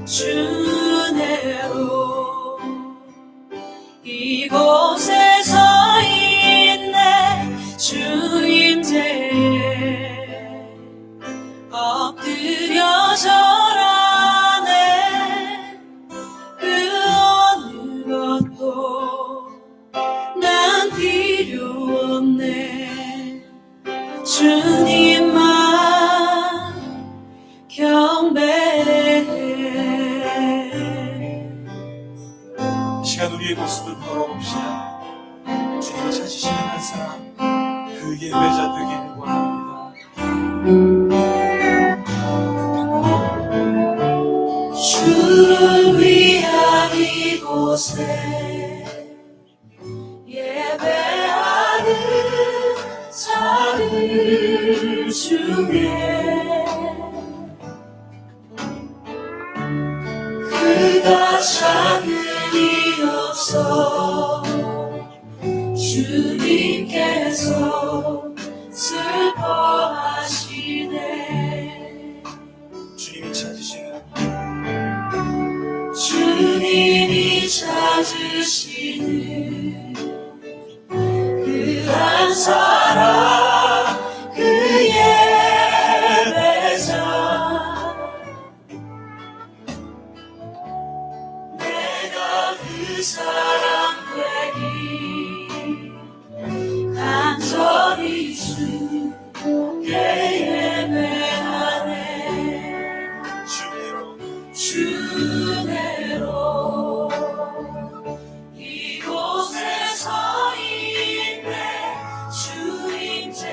주내로 이곳에 서 있네. 주임제에 엎드려 절하네. 그 어느 것도 난 필요 없네. 주님만 경배해. 시간 우리의 모습을 걸어봅시다. 주님을 찾으시는 한 사람, 그 예배자 되기를 원합니다. 주를 위한 이곳에 예배하는 자들 중에 그가 찾으리 없어. 주님께서 슬퍼하시네. 주님이 찾으시는 그 한 사람, 그 예배자. 내가 그 사람 되기 간절히 주께 예배하네. 주내로 이곳에 서 있네. 주임제에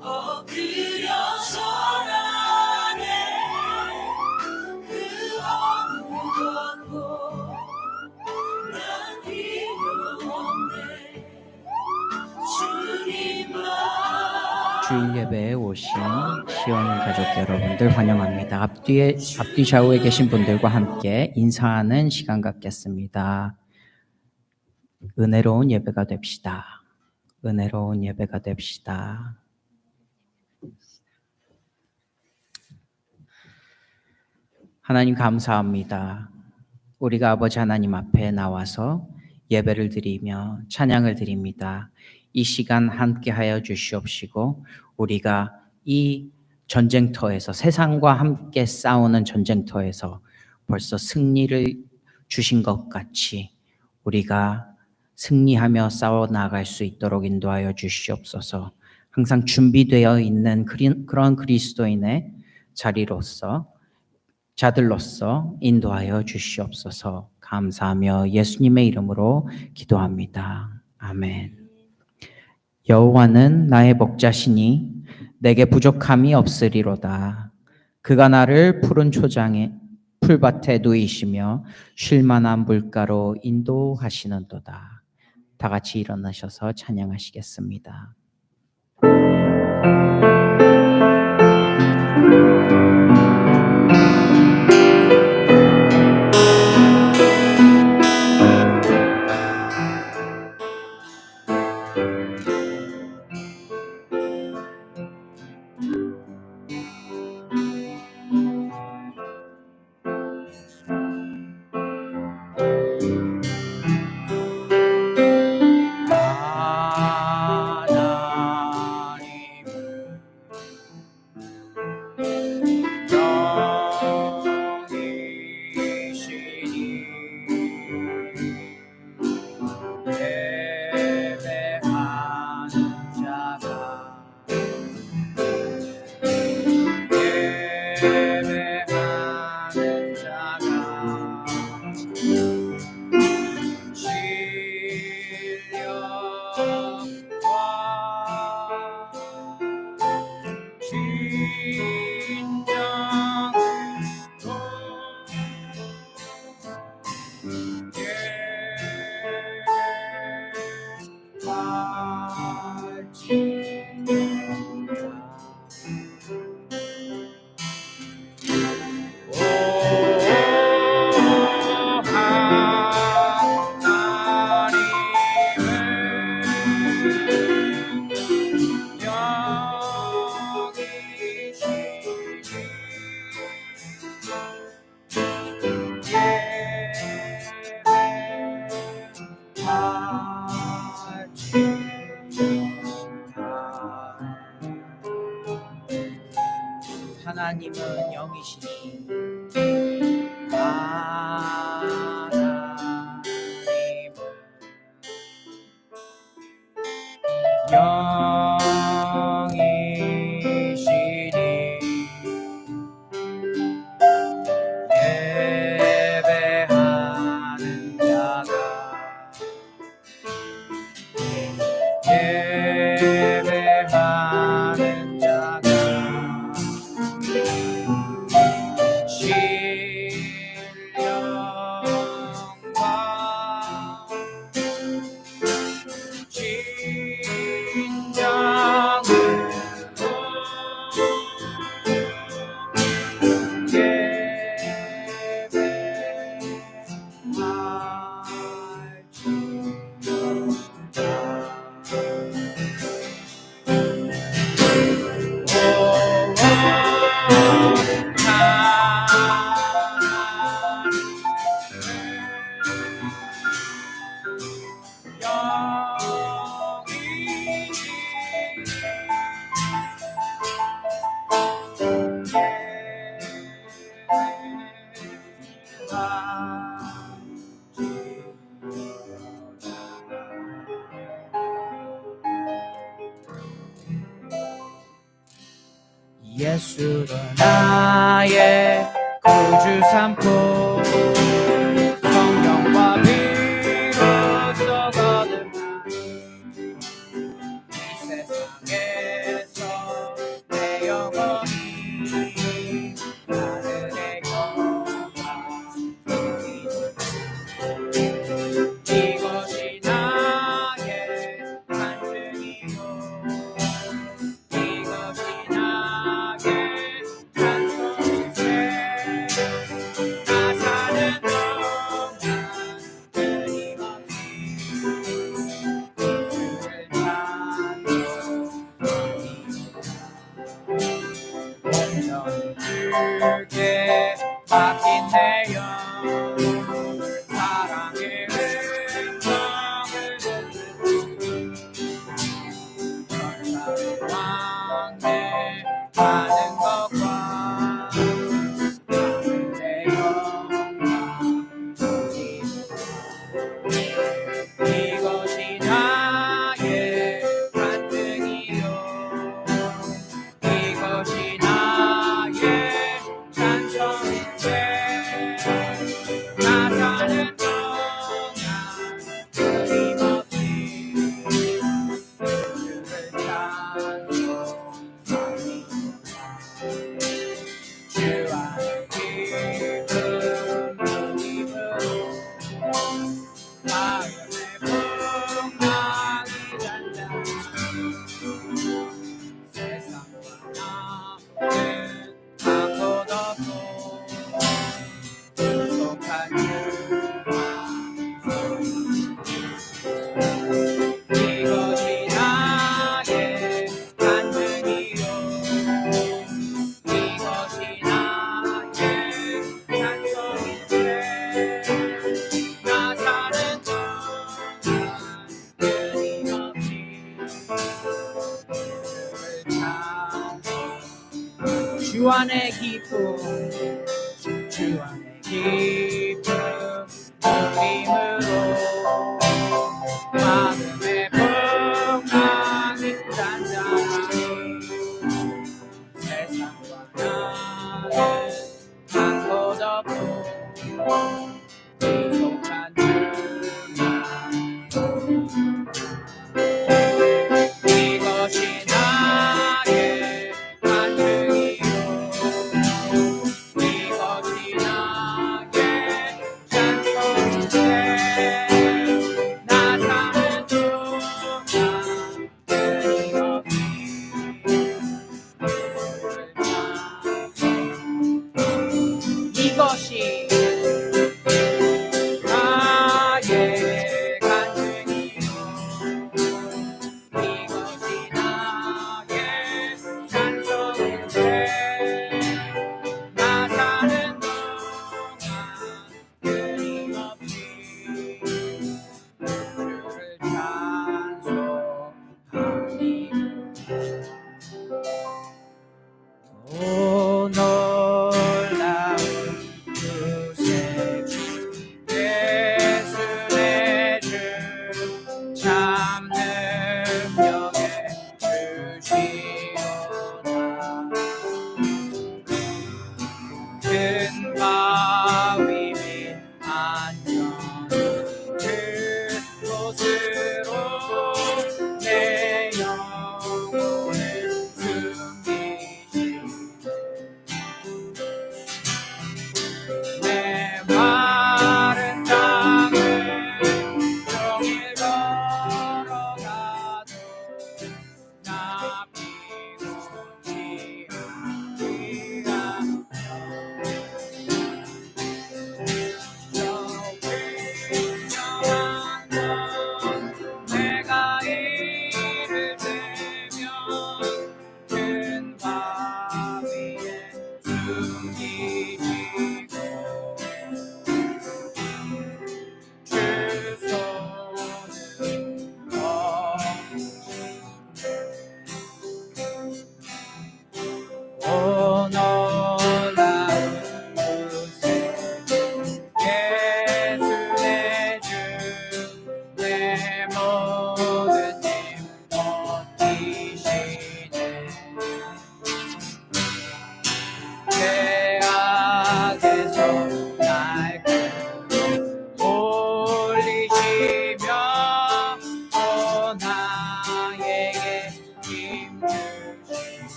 엎드려 절하네. 그 어느 것도 난 필요 없네. 주님만. 주일 예배에 오신 시원 가족 여러분들 환영합니다. 앞뒤 좌우에 계신 분들과 함께 인사하는 시간 갖겠습니다. 은혜로운 예배가 됩시다. 은혜로운 예배가 됩시다. 하나님 감사합니다. 우리가 아버지 하나님 앞에 나와서 예배를 드리며 찬양을 드립니다. 이 시간 함께하여 주시옵시고 우리가 이 전쟁터에서, 세상과 함께 싸우는 전쟁터에서 벌써 승리를 주신 것 같이 우리가 승리하며 싸워 나갈 수 있도록 인도하여 주시옵소서. 항상 준비되어 있는 그런 그리스도인의 자들로서 인도하여 주시옵소서. 감사하며 예수님의 이름으로 기도합니다. 아멘. 여호와는 나의 목자시니 내게 부족함이 없으리로다. 그가 나를 푸른 초장에 풀밭에 누이시며 쉴 만한 물가로 인도하시는도다. 다 같이 일어나셔서 찬양하시겠습니다. 하나님은 영이시니 하나님은 영이시니 예배하는 자가 예배하는 자가 신령과 예수로 나의 구주 삼고 성령과 비로소 거듭난 이 세상에서 내 영혼이 하늘의 영광 이것이 나의 간증이요 이것이 나의 찬송일세 나 사는 동안 끊임없이 주를 찬송하리로다 온전히 주께 맡긴 내 영 사랑의 음성을 전사의 왕래 하는 것과 하늘의 영광 이것이 나의 간증이요 이것이 나의 찬송일세 나 사는 동안 끊임없이 주를 찬송하리로다 주 안에 기쁨 누림으로 마음의 풍랑이 잔잔히 세상과 나는 않고 덮고 부족한 이것이 나의 간증이요 이것이 나의 찬송일세 나 사는 동안 끊임없이 주 안의 기쁨 주 안의 기쁨 누림으로 마음의 풍랑이 잔잔하니 세상과 나는 않고 덮고 부족한 이것이 나의 간증이요 이것이 나의 찬송일세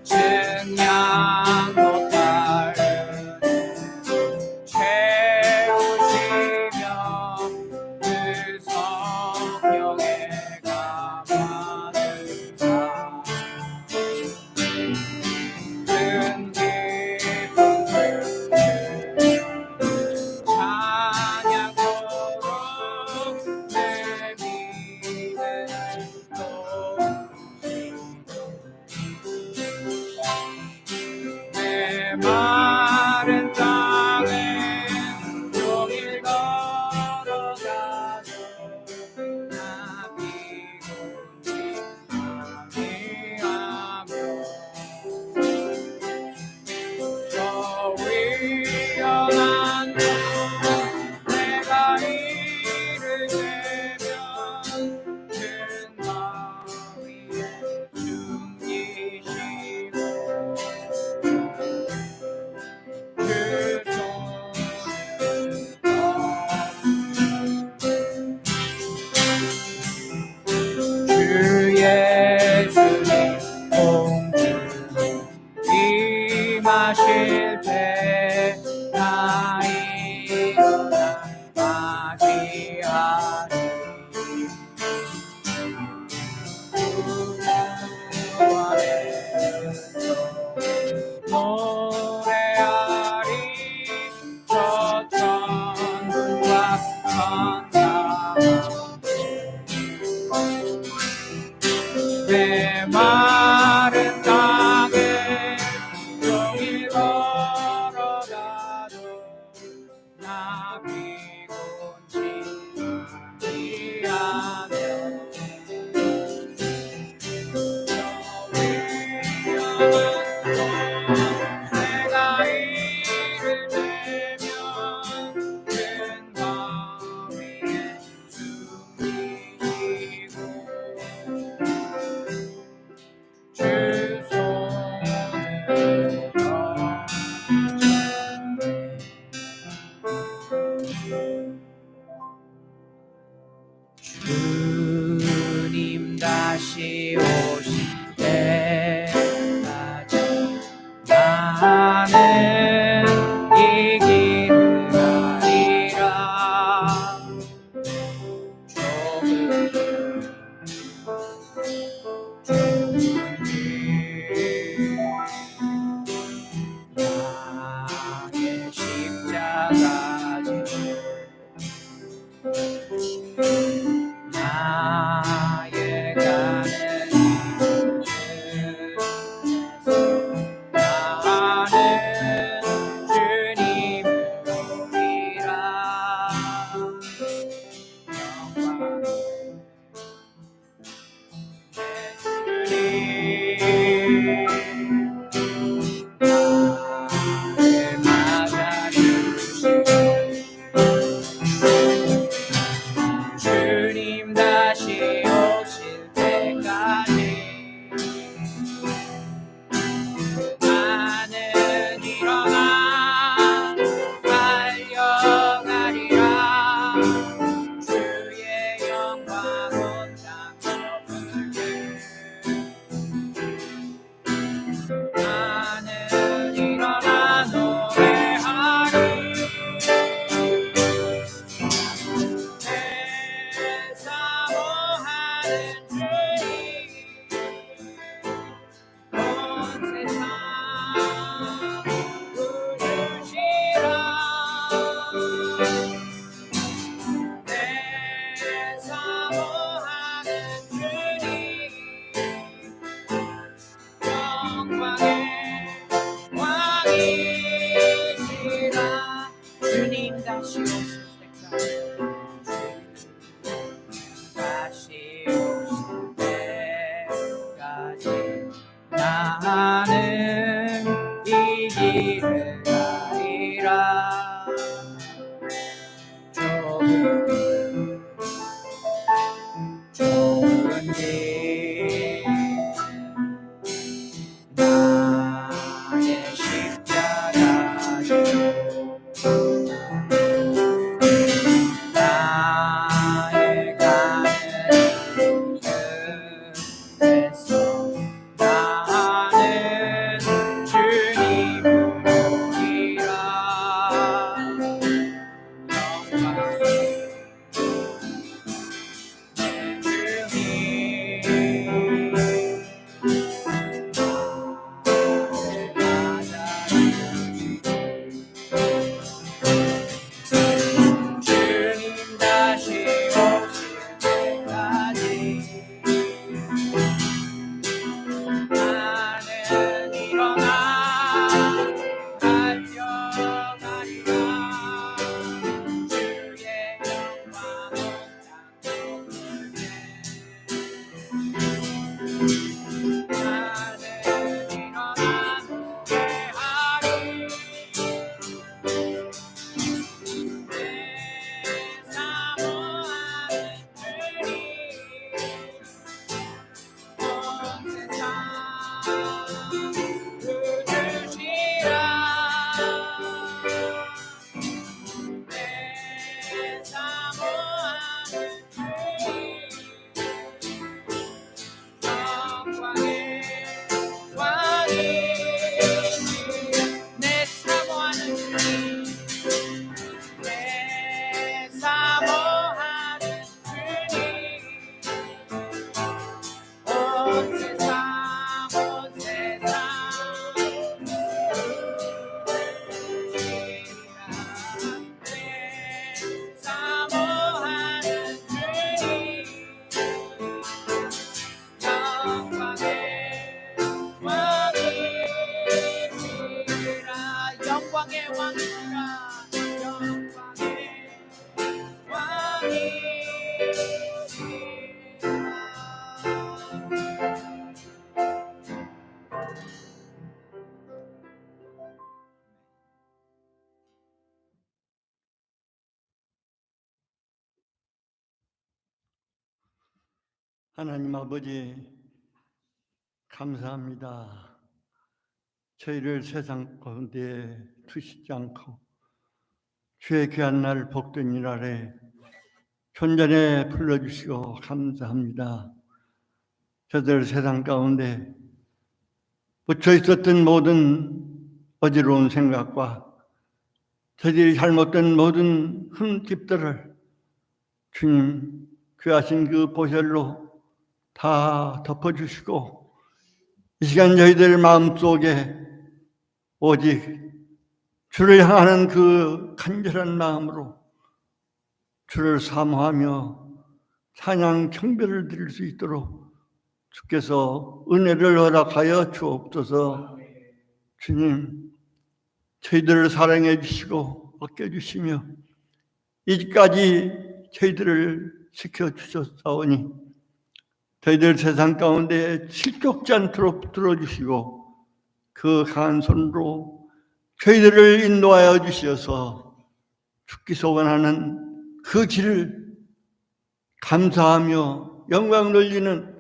증량 못할 채우시며 그 성령의 감화를 큰 기쁨을 찬양토록 내 믿음을 내 마른 땅에 종일 걸어가도 나 피곤치 아니하며 저 위험한 곳 내가 이르려면 큰 바위에 숨기시고 그 손을 주 예수님 공주 임하실 때 나 일어나 맞이하리 노래하리 저 천군과 천사와 내 마른 땅에 종일 걸어가도 나 피곤치 아니하며 저 위험한 곳 내가 이르려면 큰 바위에 숨기시고 주 손을 주님 다시 오실 때까지 나는 이 길을 가리라 나의 십자가 지고 나의 가는 나는 주님을 보리라 나를 맞아주시고 주님 다시 오실 때까지 나는 일어나 달려가리라 주의 영광 온 땅 덮을게 나는 일어나 노래하리 내 사모하는 주님 온 세상 부르시라 내 사모하는 주님 영광의 왕이시라 주님 다시 오실 때까지 다시 오실 때까지 나는 이 길을 가리라 좁은 길 나의 십자가 지고 나의 가는 끝에서 하나님 아버지, 감사합니다. 저희를 세상 가운데 두시지 않고 주의 귀한 날 복된 이 날에 존전에 불러주시고 감사합니다. 저들 세상 가운데 묻혀 있었던 모든 어지러운 생각과 저들이 잘못된 모든 흠집들을 주님 귀하신 그 보혈로 다 덮어주시고 이 시간 저희들 마음속에 오직 주를 향하는 그 간절한 마음으로 주를 사모하며 찬양 경배를 드릴 수 있도록 주께서 은혜를 허락하여 주옵소서. 주님, 저희들을 사랑해 주시고 아껴주시며 이제까지 저희들을 지켜주셨사오니 저희들 세상 가운데 실족지 않도록 붙들어주시고 그 강한 손으로 저희들을 인도하여 주셔서 주께서 원하는 그 길을 감사하며 영광 돌리는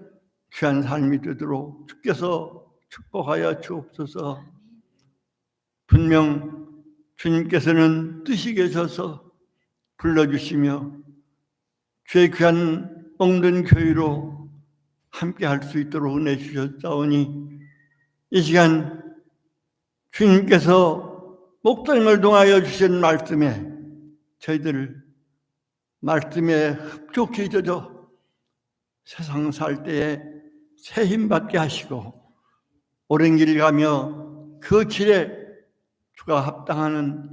귀한 삶이 되도록 주께서 축복하여 주옵소서. 분명 주님께서는 뜻이 계셔서 불러주시며 주의 귀한 옥된 교회로 함께 할 수 있도록 은혜 주셨사오니 이 시간 주님께서 목사님을 통하여 주신 말씀에 저희들을 말씀에 흡족히 젖어 세상 살 때에 새 힘 받게 하시고 오랜 길 가며 그 길에 주가 합당하는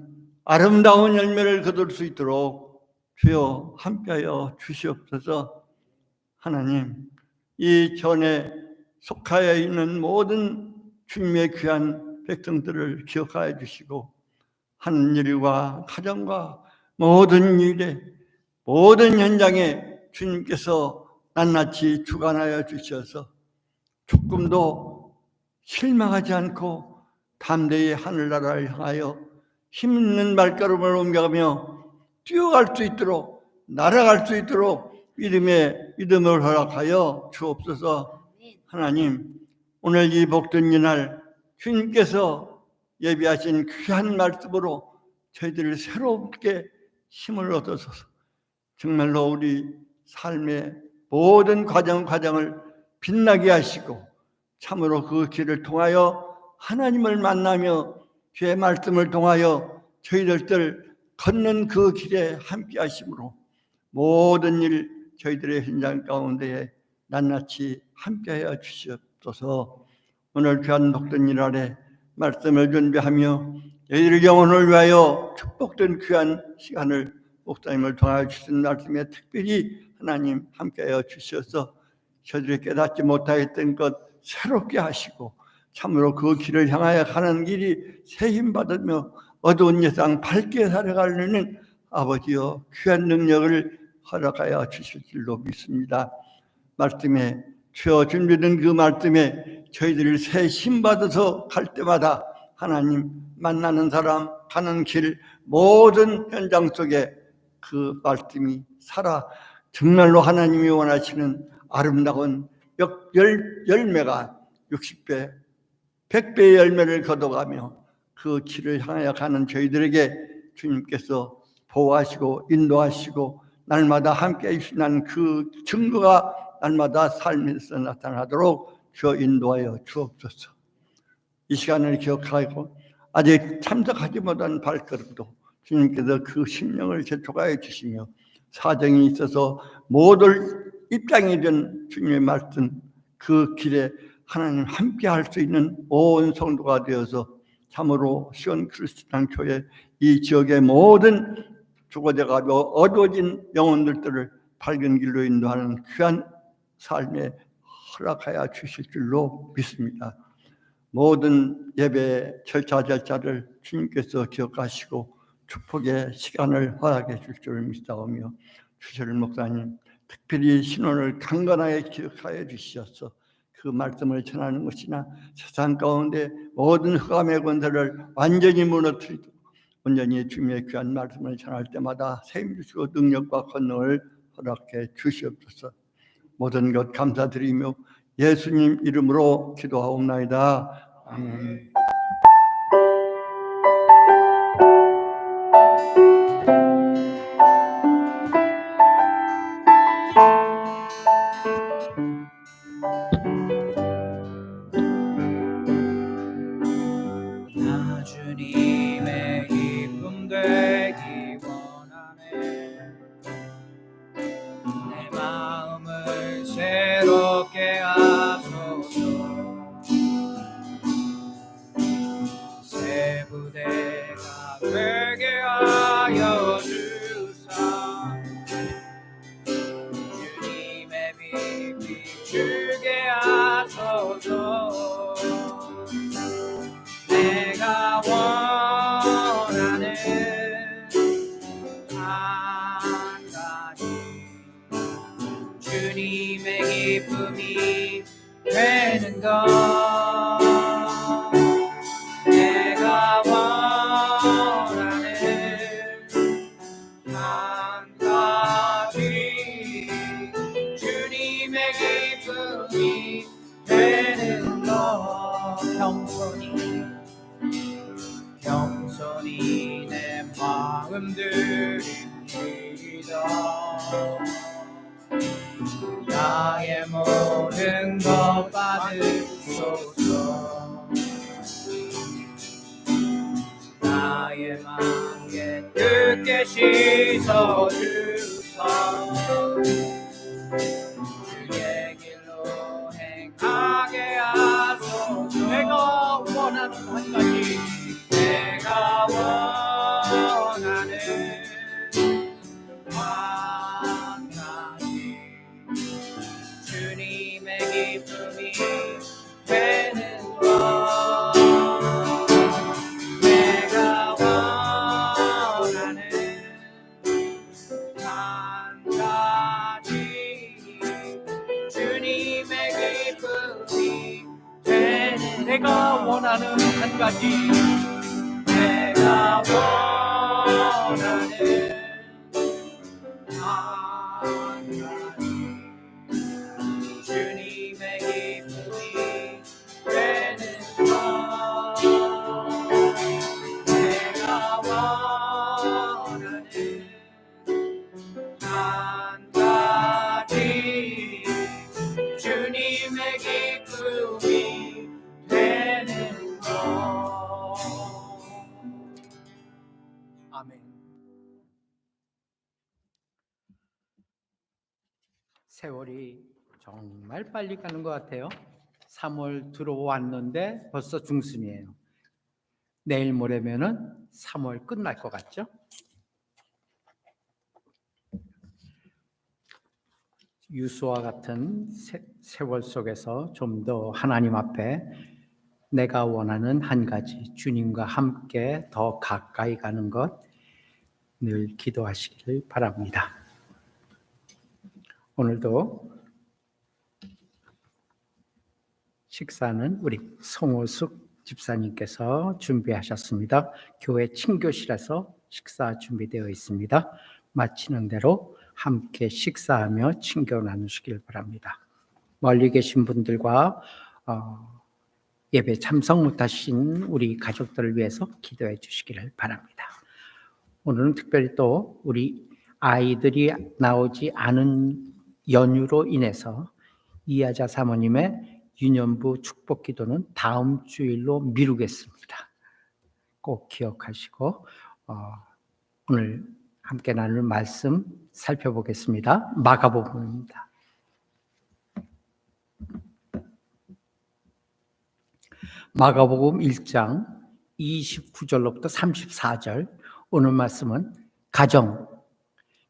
아름다운 열매를 거둘 수 있도록 주여 함께하여 주시옵소서. 하나님, 이 전에 속하여 있는 모든 주님의 귀한 백성들을 기억하여 주시고 하는 일과 가정과 모든 일에 모든 현장에 주님께서 낱낱이 주관하여 주셔서 조금도 실망하지 않고 담대히 하늘나라를 향하여 힘있는 발걸음을 옮겨가며 뛰어갈 수 있도록 날아갈 수 있도록 믿음을 허락하여 주옵소서. 하나님, 오늘 이 복된 이날 주님께서 예비하신 귀한 말씀으로 저희들을 새롭게 힘을 얻어서 정말로 우리 삶의 모든 과정을 빛나게 하시고 참으로 그 길을 통하여 하나님을 만나며 주의 말씀을 통하여 저희들 걷는 그 길에 함께 하심으로 모든 일 저희들의 현장 가운데에 낱낱이 함께하여 주시옵소서. 오늘 귀한 복된 일 아래 말씀을 준비하며 저희들의 영혼을 위하여 축복된 귀한 시간을 목사님을 통하여 주신 말씀에 특별히 하나님 함께하여 주셔서 저희들이 깨닫지 못하였던 것 새롭게 하시고 참으로 그 길을 향하여 가는 길이 새 힘 받으며 어두운 세상 밝게 살아가려는 아버지여 귀한 능력을 허락하여 주실 줄로 믿습니다. 말씀에 주어 준비된 그 말씀에 저희들이 새 힘 받아서 갈 때마다 하나님 만나는 사람 가는 길 모든 현장 속에 그 말씀이 살아 정말로 하나님이 원하시는 아름다운 열매가 60배 100배의 열매를 거둬가며 그 길을 향하여 가는 저희들에게 주님께서 보호하시고 인도하시고 날마다 함께 해주시는 그 증거가 날마다 삶에서 나타나도록 주어 인도하여 주옵소서. 이 시간을 기억하고 아직 참석하지 못한 발걸음도 주님께서 그 심령을 재촉하여 주시며 사정이 있어서 못 올 입장이 된 주님의 말씀 그 길에 하나님 함께 할 수 있는 온 성도가 되어서 참으로 시온 그리스도장 교회 이 지역의 모든 죽어져가고 어두워진 영혼들을 밝은 길로 인도하는 귀한 삶에 허락하여 주실 줄로 믿습니다. 모든 예배 절차를 주님께서 기억하시고 축복의 시간을 허락해 줄 줄 믿사오며, 주실 목사님 특별히 신원을 강건하게 기억하여 주시어서 그 말씀을 전하는 것이나 세상 가운데 모든 흑암의 권세를 완전히 무너뜨리고 온전히 주님의 귀한 말씀을 전할 때마다 세임 주시고 능력과 권능을 허락해 주시옵소서. 모든 것 감사드리며 예수님 이름으로 기도하옵나이다. 아멘. 나 주님의 기쁨 되기 원하네. 내 마음을 새롭게 하소서. 새 부대가 되게 하여 주사. 주님의 빛 비추게 하소서. 내가 원하는 한 가지, 주님의 기쁨이 되는 것. 내가 원하는 한 가지, 주님의 기쁨이 되는 것. 겸손히 내 마음 드립니다. 나의 모든 것 받으소서. 나의 마음에 뜻게 씻어주사. 주의 길로 행하게 하소서. 내가 원하는 한 가지, 내가 원하는 한 가지, 주님의 기쁨이 되는 것. 내가 원하는 한 가지, 주님의 기쁨이 되는. 내가 원하는 한 가지, 내가 원하는 한 가지, 주님의 기쁨이 되는 것. 내가 원하는 한 가지, 주님의 기쁨이 되는 것. 아멘. 세월이 정말 빨리 가는 것 같아요. 3월 들어왔는데 벌써 중순이에요. 내일 모레면은 3월 끝날 것 같죠? 유수와 같은 세월 속에서 좀 더 하나님 앞에 내가 원하는 한 가지, 주님과 함께 더 가까이 가는 것 늘 기도하시길 바랍니다. 오늘도 식사는 우리 송호숙 집사님께서 준비하셨습니다. 교회 친교실에서 식사 준비되어 있습니다. 마치는 대로 함께 식사하며 친교 나누시길 바랍니다. 멀리 계신 분들과 예배 참석 못하신 우리 가족들을 위해서 기도해 주시기를 바랍니다. 오늘은 특별히 또 우리 아이들이 나오지 않은 연휴로 인해서 이하자 사모님의 유년부 축복 기도는 다음 주일로 미루겠습니다. 꼭 기억하시고 오늘 함께 나눌 말씀 살펴보겠습니다. 마가복음입니다. 마가복음 1장 29절로부터 34절. 오늘 말씀은 가정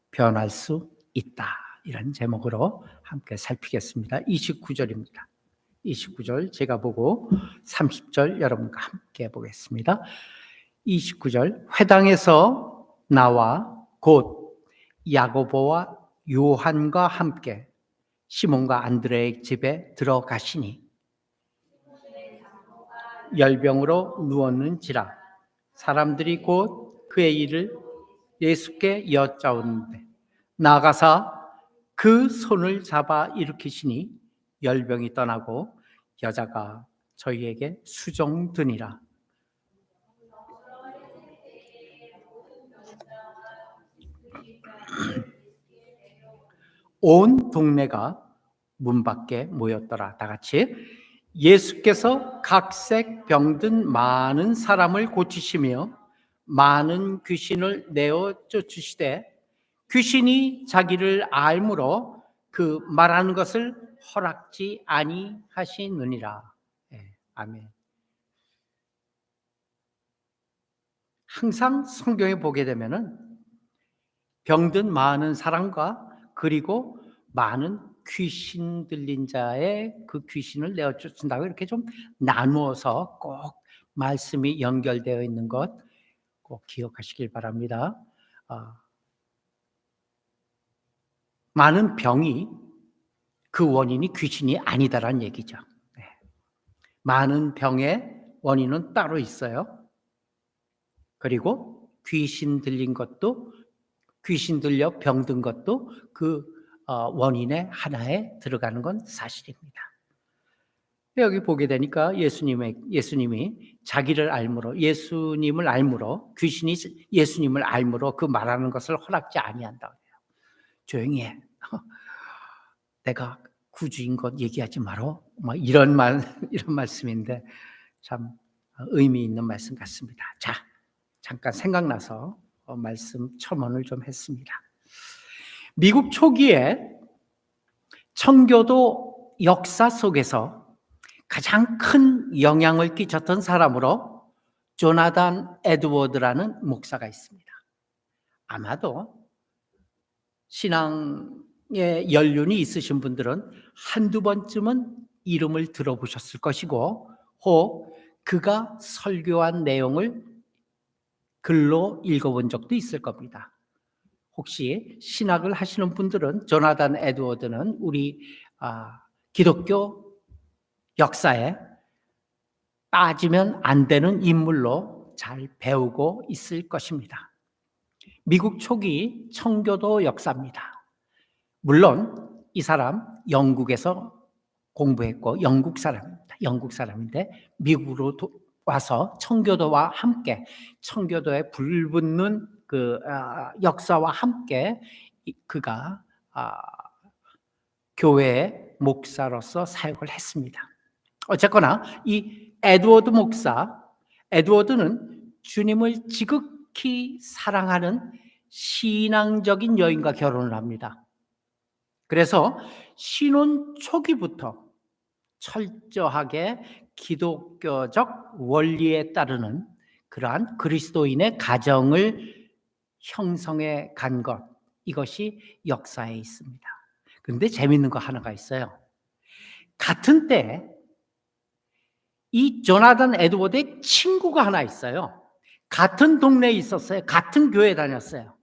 변할 수 있다, 이런 제목으로 함께 살피겠습니다. 29절입니다. 29절 제가 보고 30절 여러분과 함께 보겠습니다. 29절 회당에서 나와 곧 야고보와 요한과 함께 시몬과 안드레의 집에 들어가시니 열병으로 누웠는지라 사람들이 곧 그의 일을 예수께 여짜오는데 나가사 그 손을 잡아 일으키시니 열병이 떠나고 여자가 저희에게 수종드니라. 온 동네가 문 밖에 모였더라. 다 같이. 예수께서 각색 병든 많은 사람을 고치시며 많은 귀신을 내어 쫓으시되 귀신이 자기를 알므로 그 말하는 것을 허락지 아니하시느니라. 아멘. 항상 성경에 보게 되면은 병든 많은 사람과 그리고 많은 귀신 들린 자의 그 귀신을 내어 쫓는다고 이렇게 좀 나누어서 꼭 말씀이 연결되어 있는 것 꼭 기억하시길 바랍니다. 많은 병이 그 원인이 귀신이 아니다라는 얘기죠. 많은 병의 원인은 따로 있어요. 그리고 귀신 들린 것도, 귀신 들려 병든 것도 그 원인의 하나에 들어가는 건 사실입니다. 여기 보게 되니까 예수님이 자기를 알므로, 예수님을 알므로, 귀신이 예수님을 알므로 그 말하는 것을 허락지 아니한다. 조용히 해. 내가 구주인 것 얘기하지 마라. 이런 말씀인데 참 의미 있는 말씀 같습니다. 자, 잠깐 생각나서 말씀 첨언을 좀 했습니다. 미국 초기에 청교도 역사 속에서 가장 큰 영향을 끼쳤던 사람으로 조나단 에드워드라는 목사가 있습니다. 아마도 신앙의 연륜이 있으신 분들은 한두 번쯤은 이름을 들어보셨을 것이고 혹 그가 설교한 내용을 글로 읽어본 적도 있을 겁니다. 혹시 신학을 하시는 분들은 조나단 에드워드는 우리 기독교 역사에 빠지면 안 되는 인물로 잘 배우고 있을 것입니다. 미국 초기 청교도 역사입니다. 물론 이 사람 영국에서 공부했고 영국 사람입니다. 영국 사람인데 미국으로 와서 청교도와 함께 청교도에 불붙는 그 역사와 함께 그가 교회의 목사로서 사역을 했습니다. 어쨌거나 이 에드워드 목사, 에드워드는 주님을 지극히 사랑하는 신앙적인 여인과 결혼을 합니다. 그래서 신혼 초기부터 철저하게 기독교적 원리에 따르는 그러한 그리스도인의 가정을 형성해 간 것, 이것이 역사에 있습니다. 그런데 재미있는 거 하나가 있어요. 같은 때 이 조나단 에드워드의 친구가 하나 있어요. 같은 동네에 있었어요. 같은 교회에 다녔어요.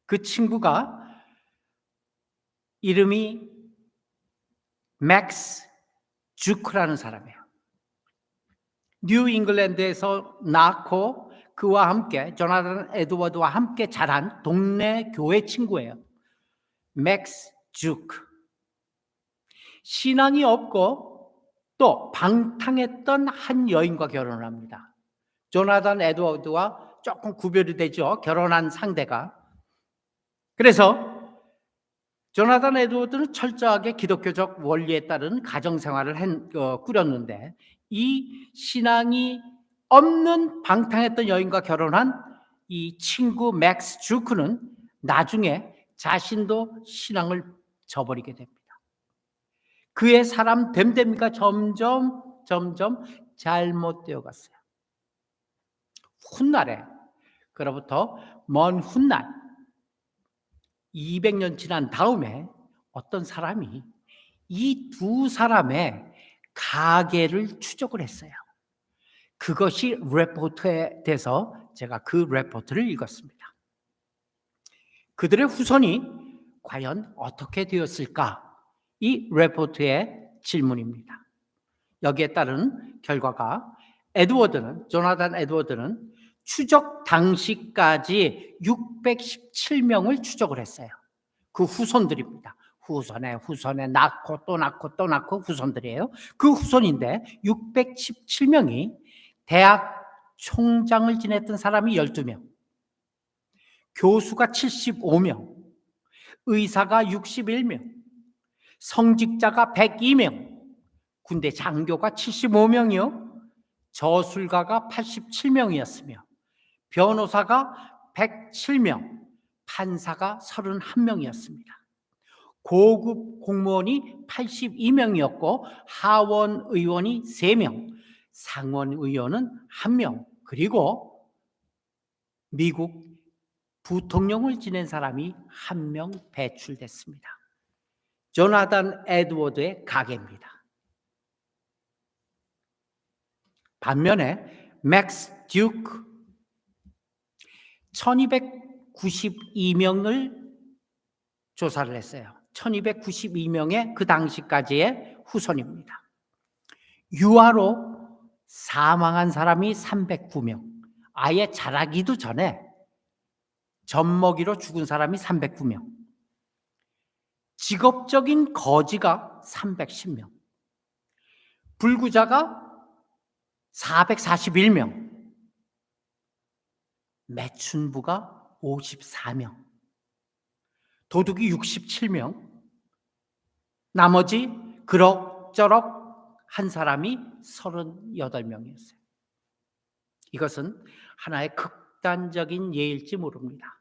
그 친구가 이름이 맥스 주크라는 사람이에요. 뉴 잉글랜드에서 낳고 그와 함께 조나단 에드워드와 함께 자란 동네 교회 친구예요. 맥스 주크. 신앙이 없고 또 방탕했던 한 여인과 결혼을 합니다. 조나단 에드워드와 조금 구별이 되죠. 결혼한 상대가. 그래서 조나단 에드워드는 철저하게 기독교적 원리에 따른 가정생활을 꾸렸는데 이 신앙이 없는 방탕했던 여인과 결혼한 이 친구 맥스 주크는 나중에 자신도 신앙을 저버리게 됩니다. 그의 사람 됨됨이가 점점 잘못되어 갔어요. 훗날에, 그로부터 먼 훗날 200년 지난 다음에 어떤 사람이 이 두 사람의 가계를 추적을 했어요. 그것이 레포트에 돼서 제가 그 레포트를 읽었습니다. 그들의 후손이 과연 어떻게 되었을까? 이 레포트의 질문입니다. 여기에 따른 결과가 조나단 에드워드는 추적 당시까지 617명을 추적을 했어요. 그 후손들입니다. 후손에 낳고 또 낳고 또 낳고 후손들이에요. 그 후손인데 617명이 대학 총장을 지냈던 사람이 12명, 교수가 75명, 의사가 61명, 성직자가 102명, 군대 장교가 75명이요, 저술가가 87명이었으며 변호사가 107명, 판사가 31명이었습니다. 고급 공무원이 82명이었고 하원 의원이 3명, 상원 의원은 1명, 그리고 미국 부통령을 지낸 사람이 1명 배출됐습니다. 조나단 에드워드의 가계입니다. 반면에 맥스 듀크 1292명을 조사를 했어요. 1292명의 그 당시까지의 후손입니다. 유아로 사망한 사람이 309명, 아예 자라기도 전에 젖먹이로 죽은 사람이 309명, 직업적인 거지가 310명, 불구자가 441명, 매춘부가 54명, 도둑이 67명, 나머지 그럭저럭 한 사람이 38명이었어요. 이것은 하나의 극단적인 예일지 모릅니다.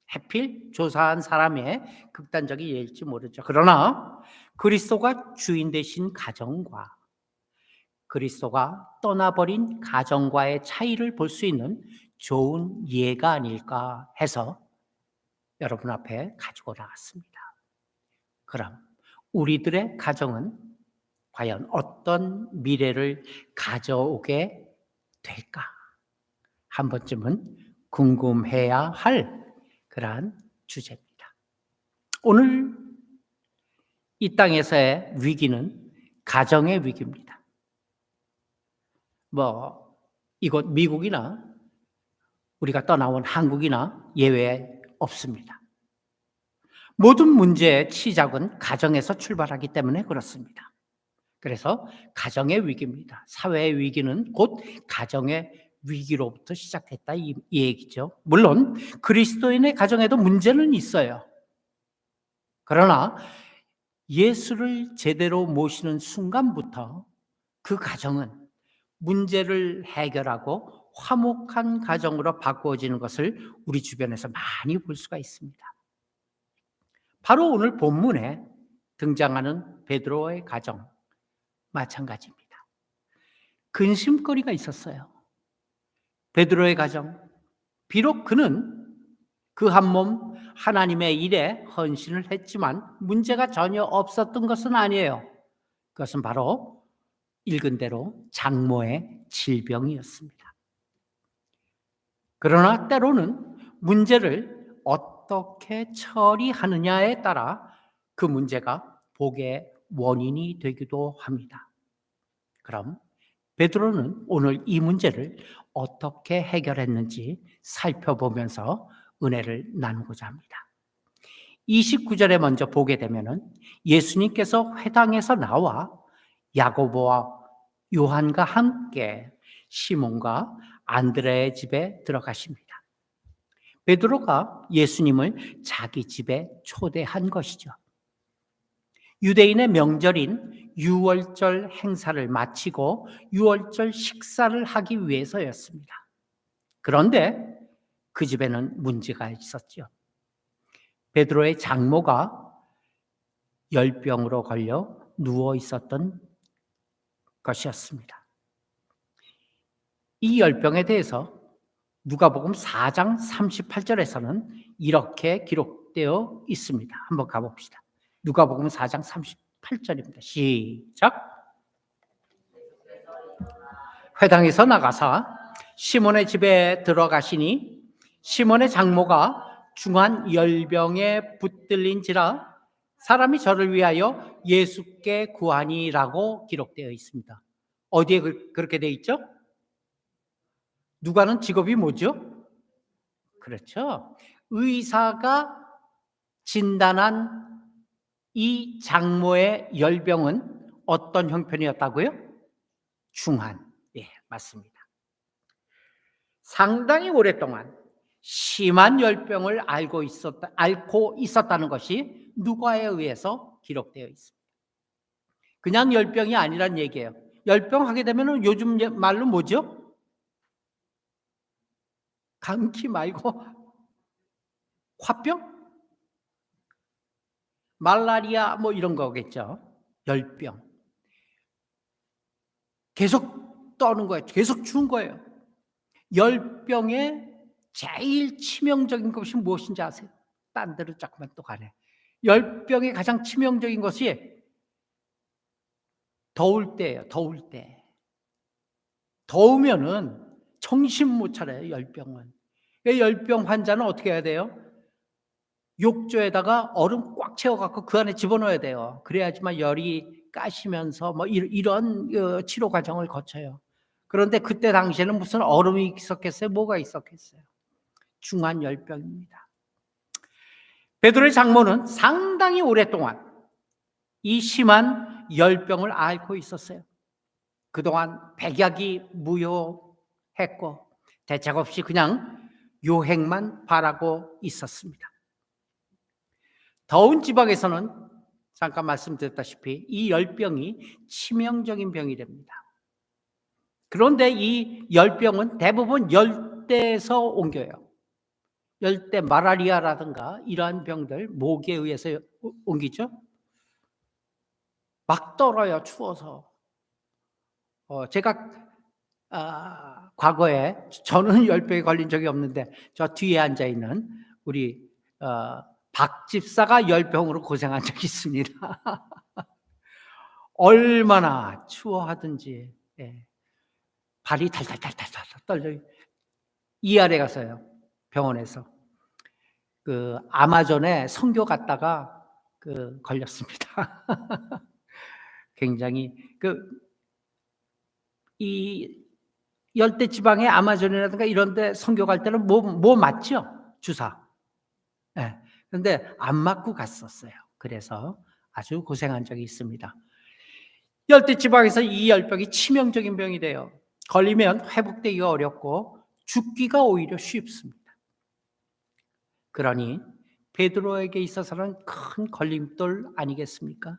하필 조사한 사람의 극단적인 예일지 모르죠. 그러나 그리스도가 주인 되신 가정과 그리스도가 떠나버린 가정과의 차이를 볼 수 있는 좋은 예가 아닐까 해서 여러분 앞에 가지고 나왔습니다. 그럼 우리들의 가정은 과연 어떤 미래를 가져오게 될까? 한 번쯤은 궁금해야 할 그러한 주제입니다. 오늘 이 땅에서의 위기는 가정의 위기입니다. 이곳 미국이나 우리가 떠나온 한국이나 예외 없습니다. 모든 문제의 시작은 가정에서 출발하기 때문에 그렇습니다. 그래서 가정의 위기입니다. 사회의 위기는 곧 가정의 위기로부터 시작됐다 이 얘기죠. 물론 그리스도인의 가정에도 문제는 있어요. 그러나 예수를 제대로 모시는 순간부터 그 가정은 문제를 해결하고 화목한 가정으로 바꾸어지는 것을 우리 주변에서 많이 볼 수가 있습니다. 바로 오늘 본문에 등장하는 베드로의 가정 마찬가지입니다. 근심거리가 있었어요. 베드로의 가정, 비록 그는 그 한 몸 하나님의 일에 헌신을 했지만 문제가 전혀 없었던 것은 아니에요. 그것은 바로 읽은 대로 장모의 질병이었습니다. 그러나 때로는 문제를 어떻게 처리하느냐에 따라 그 문제가 복의 원인이 되기도 합니다. 그럼 베드로는 오늘 이 문제를 어떻게 해결했는지 살펴보면서 은혜를 나누고자 합니다. 29절에 먼저 보게 되면은 예수님께서 회당에서 나와 야고보와 요한과 함께 시몬과 안드레의 집에 들어가십니다. 베드로가 예수님을 자기 집에 초대한 것이죠. 유대인의 명절인 유월절 행사를 마치고 유월절 식사를 하기 위해서였습니다. 그런데 그 집에는 문제가 있었죠. 베드로의 장모가 열병으로 걸려 누워 있었던 것이었습니다. 이 열병에 대해서 누가복음 4장 38절에서는 이렇게 기록되어 있습니다. 한번 가봅시다. 누가복음 4장 38절입니다. 시작. 회당에서 나가사 시몬의 집에 들어가시니 시몬의 장모가 중한 열병에 붙들린지라 사람이 저를 위하여 예수께 구하니라고 기록되어 있습니다. 어디에 그렇게 되어 있죠? 누가는 직업이 뭐죠? 그렇죠. 의사가 진단한 이 장모의 열병은 어떤 형편이었다고요? 중한. 예, 맞습니다. 상당히 오랫동안 심한 열병을 앓고 있었다는 것이 누가에 의해서 기록되어 있습니다. 그냥 열병이 아니란 얘기예요. 열병 하게 되면 요즘 말로 뭐죠? 감기 말고 화병? 말라리아 뭐 이런 거겠죠. 열병. 계속 떠는 거예요. 계속 추운 거예요. 열병의 제일 치명적인 것이 무엇인지 아세요? 딴 데로 조금만 또 가네. 열병의 가장 치명적인 것이 더울 때예요. 더울 때. 더우면은 정신 못 차려요. 열병은. 열병 환자는 어떻게 해야 돼요? 욕조에다가 얼음 꽉 채워갖고 그 안에 집어넣어야 돼요. 그래야지만 열이 까시면서 뭐 이런 치료 과정을 거쳐요. 그런데 그때 당시에는 무슨 얼음이 있었겠어요? 뭐가 있었겠어요? 중한 열병입니다. 베드로의 장모는 상당히 오랫동안 이 심한 열병을 앓고 있었어요. 그동안 백약이 무효했고 대책 없이 그냥 요행만 바라고 있었습니다. 더운 지방에서는 잠깐 말씀드렸다시피 이 열병이 치명적인 병이 됩니다. 그런데 이 열병은 대부분 열대에서 옮겨요. 열대 말라리아라든가 이러한 병들, 모기에 의해서 옮기죠. 막 떨어요, 추워서. 제가 과거에 저는 열병에 걸린 적이 없는데 저 뒤에 앉아 있는 우리 박 집사가 열병으로 고생한 적이 있습니다. 얼마나 추워하든지 발이 달달달달달 떨려요. 이알에 가서요, 병원에서 그 아마존에 선교 갔다가 걸렸습니다. 굉장히 이 열대 지방의 아마존이라든가 이런 데 선교 갈 때는 뭐 맞죠? 주사. 네. 그런데 안 맞고 갔었어요. 그래서 아주 고생한 적이 있습니다. 열대 지방에서 이 열병이 치명적인 병이 돼요. 걸리면 회복되기가 어렵고 죽기가 오히려 쉽습니다. 그러니 베드로에게 있어서는 큰 걸림돌 아니겠습니까?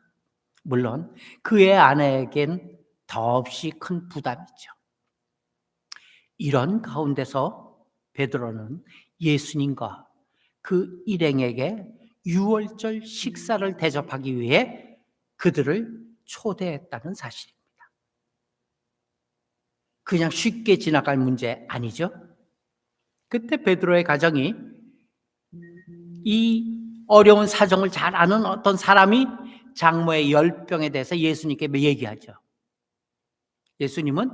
물론 그의 아내에겐 더없이 큰 부담이죠. 이런 가운데서 베드로는 예수님과 그 일행에게 유월절 식사를 대접하기 위해 그들을 초대했다는 사실입니다. 그냥 쉽게 지나갈 문제 아니죠? 그때 베드로의 가정이 이 어려운 사정을 잘 아는 어떤 사람이 장모의 열병에 대해서 예수님께 얘기하죠. 예수님은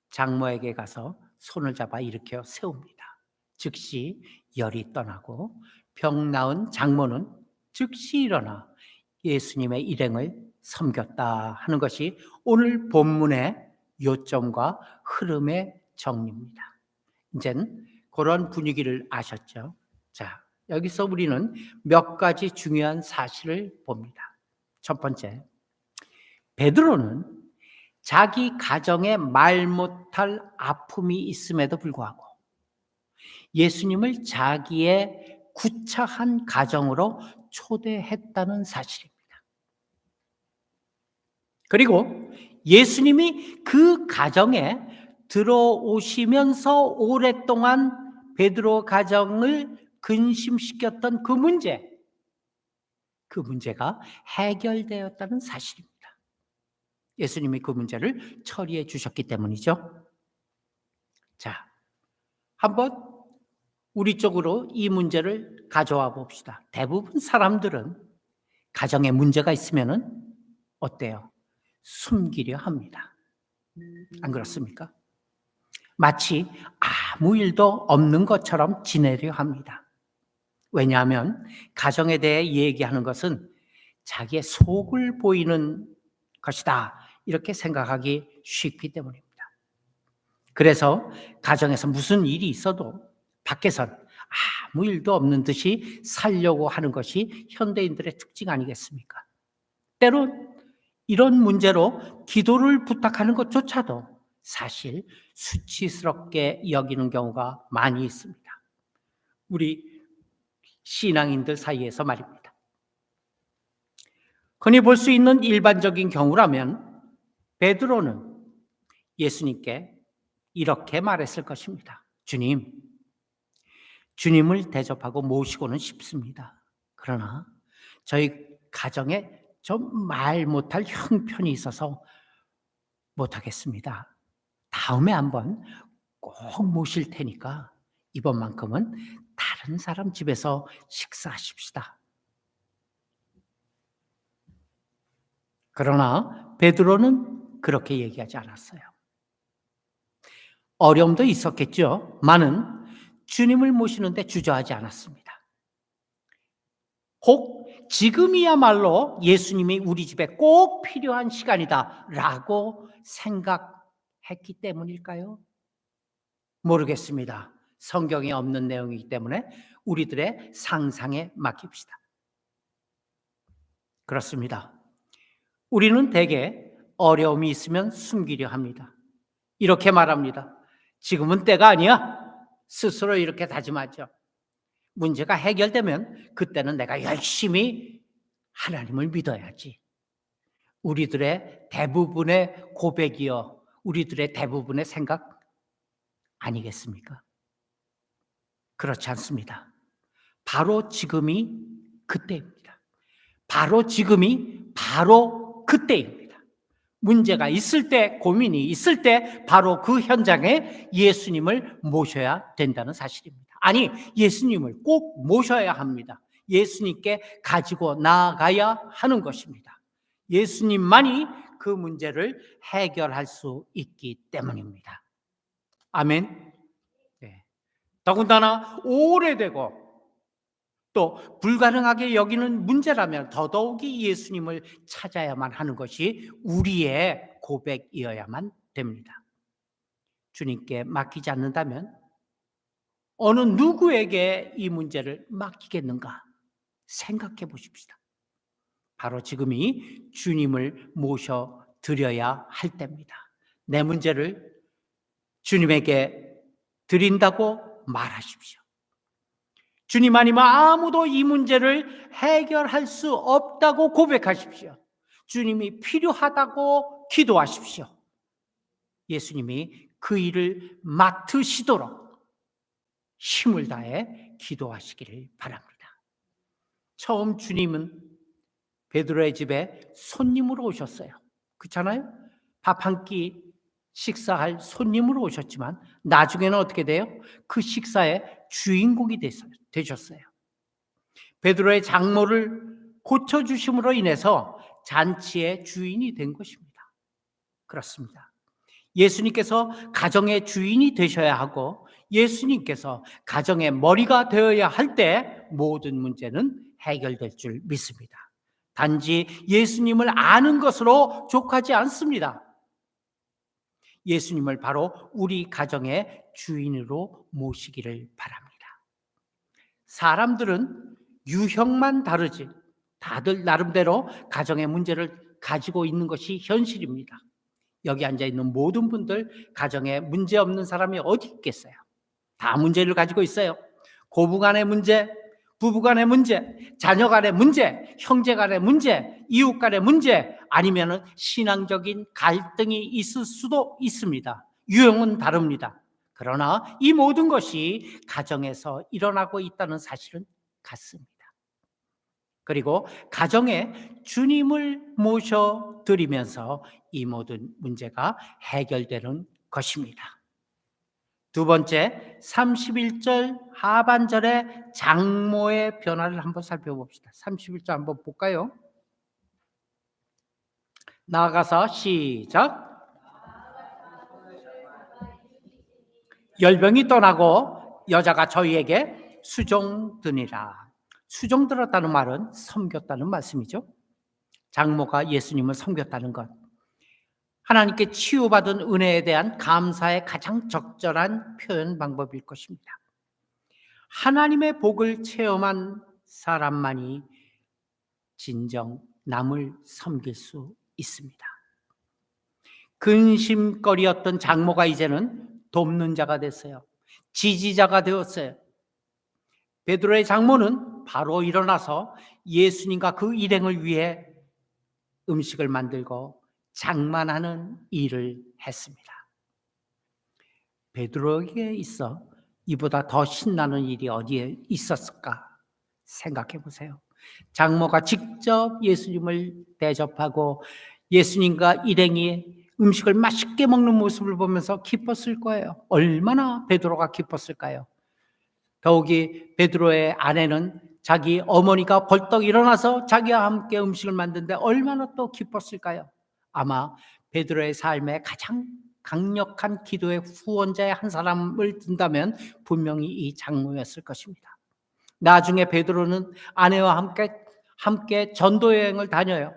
장모에게 가서 손을 잡아 일으켜 세웁니다. 즉시 열이 떠나고 병 나은 장모는 즉시 일어나 예수님의 일행을 섬겼다 하는 것이 오늘 본문의 요점과 흐름의 정리입니다. 이제는 그런 분위기를 아셨죠? 자, 여기서 우리는 몇 가지 중요한 사실을 봅니다. 첫 번째, 베드로는 자기 가정에 말 못할 아픔이 있음에도 불구하고 예수님을 자기의 구차한 가정으로 초대했다는 사실입니다. 그리고 예수님이 그 가정에 들어오시면서 오랫동안 베드로 가정을 근심시켰던 그 문제가 해결되었다는 사실입니다. 예수님이 그 문제를 처리해 주셨기 때문이죠. 자, 한번 우리 쪽으로 이 문제를 가져와 봅시다. 대부분 사람들은 가정에 문제가 있으면은 어때요? 숨기려 합니다. 안 그렇습니까? 마치 아무 일도 없는 것처럼 지내려 합니다. 왜냐하면 가정에 대해 얘기하는 것은 자기의 속을 보이는 것이다, 이렇게 생각하기 쉽기 때문입니다. 그래서 가정에서 무슨 일이 있어도 밖에선 아무 일도 없는 듯이 살려고 하는 것이 현대인들의 특징 아니겠습니까? 때론 이런 문제로 기도를 부탁하는 것조차도 사실 수치스럽게 여기는 경우가 많이 있습니다. 우리 신앙인들 사이에서 말입니다. 흔히 볼 수 있는 일반적인 경우라면 베드로는 예수님께 이렇게 말했을 것입니다. 주님, 주님을 대접하고 모시고는 싶습니다. 그러나 저희 가정에 좀 말 못할 형편이 있어서 못하겠습니다. 다음에 한번 꼭 모실 테니까 이번만큼은 다른 사람 집에서 식사하십시다. 그러나 베드로는 그렇게 얘기하지 않았어요. 어려움도 있었겠죠. 많은 주님을 모시는데 주저하지 않았습니다. 혹 지금이야말로 예수님이 우리 집에 꼭 필요한 시간이다 라고 생각했기 때문일까요? 모르겠습니다. 성경에 없는 내용이기 때문에 우리들의 상상에 맡깁시다. 그렇습니다. 우리는 대개 어려움이 있으면 숨기려 합니다. 이렇게 말합니다. 지금은 때가 아니야. 스스로 이렇게 다짐하죠. 문제가 해결되면 그때는 내가 열심히 하나님을 믿어야지. 우리들의 대부분의 고백이요, 우리들의 대부분의 생각 아니겠습니까? 그렇지 않습니다. 바로 지금이 그때입니다. 바로 지금이 바로 그때입니다. 문제가 있을 때, 고민이 있을 때 바로 그 현장에 예수님을 모셔야 된다는 사실입니다. 아니, 예수님을 꼭 모셔야 합니다. 예수님께 가지고 나아가야 하는 것입니다. 예수님만이 그 문제를 해결할 수 있기 때문입니다. 아멘. 네. 더군다나 오래되고 또 불가능하게 여기는 문제라면 더더욱이 예수님을 찾아야만 하는 것이 우리의 고백이어야만 됩니다. 주님께 맡기지 않는다면 어느 누구에게 이 문제를 맡기겠는가 생각해 보십시다. 바로 지금이 주님을 모셔드려야 할 때입니다. 내 문제를 주님에게 드린다고 말하십시오. 주님 아니면 아무도 이 문제를 해결할 수 없다고 고백하십시오. 주님이 필요하다고 기도하십시오. 예수님이 그 일을 맡으시도록 힘을 다해 기도하시기를 바랍니다. 처음 주님은 베드로의 집에 손님으로 오셨어요. 그렇잖아요? 밥 한 끼 식사할 손님으로 오셨지만 나중에는 어떻게 돼요? 그 식사의 주인공이 되셨어요. 베드로의 장모를 고쳐주심으로 인해서 잔치의 주인이 된 것입니다. 그렇습니다. 예수님께서 가정의 주인이 되셔야 하고 예수님께서 가정의 머리가 되어야 할 때 모든 문제는 해결될 줄 믿습니다. 단지 예수님을 아는 것으로 족하지 않습니다. 예수님을 바로 우리 가정의 주인으로 모시기를 바랍니다. 사람들은 유형만 다르지 다들 나름대로 가정의 문제를 가지고 있는 것이 현실입니다. 여기 앉아있는 모든 분들 가정에 문제 없는 사람이 어디 있겠어요? 다 문제를 가지고 있어요. 고부간의 문제, 부부간의 문제, 자녀간의 문제, 형제간의 문제, 이웃간의 문제, 아니면 신앙적인 갈등이 있을 수도 있습니다. 유형은 다릅니다. 그러나 이 모든 것이 가정에서 일어나고 있다는 사실은 같습니다. 그리고 가정에 주님을 모셔드리면서 이 모든 문제가 해결되는 것입니다. 두 번째, 31절 하반절의 장모의 변화를 한번 살펴봅시다. 31절 한번 볼까요? 나아가서 시작. 열병이 떠나고 여자가 저희에게 수종드니라. 수종들었다는 말은 섬겼다는 말씀이죠. 장모가 예수님을 섬겼다는 것, 하나님께 치유받은 은혜에 대한 감사의 가장 적절한 표현 방법일 것입니다. 하나님의 복을 체험한 사람만이 진정 남을 섬길 수 있습니다. 근심거리였던 장모가 이제는 돕는 자가 됐어요. 지지자가 되었어요. 베드로의 장모는 바로 일어나서 예수님과 그 일행을 위해 음식을 만들고 장만하는 일을 했습니다. 베드로에게 있어 이보다 더 신나는 일이 어디에 있었을까 생각해 보세요. 장모가 직접 예수님을 대접하고 예수님과 일행이 음식을 맛있게 먹는 모습을 보면서 기뻤을 거예요. 얼마나 베드로가 기뻤을까요? 더욱이 베드로의 아내는 자기 어머니가 벌떡 일어나서 자기와 함께 음식을 만드는데 얼마나 또 기뻤을까요? 아마 베드로의 삶에 가장 강력한 기도의 후원자의 한 사람을 든다면 분명히 이 장모였을 것입니다. 나중에 베드로는 아내와 함께 전도 여행을 다녀요.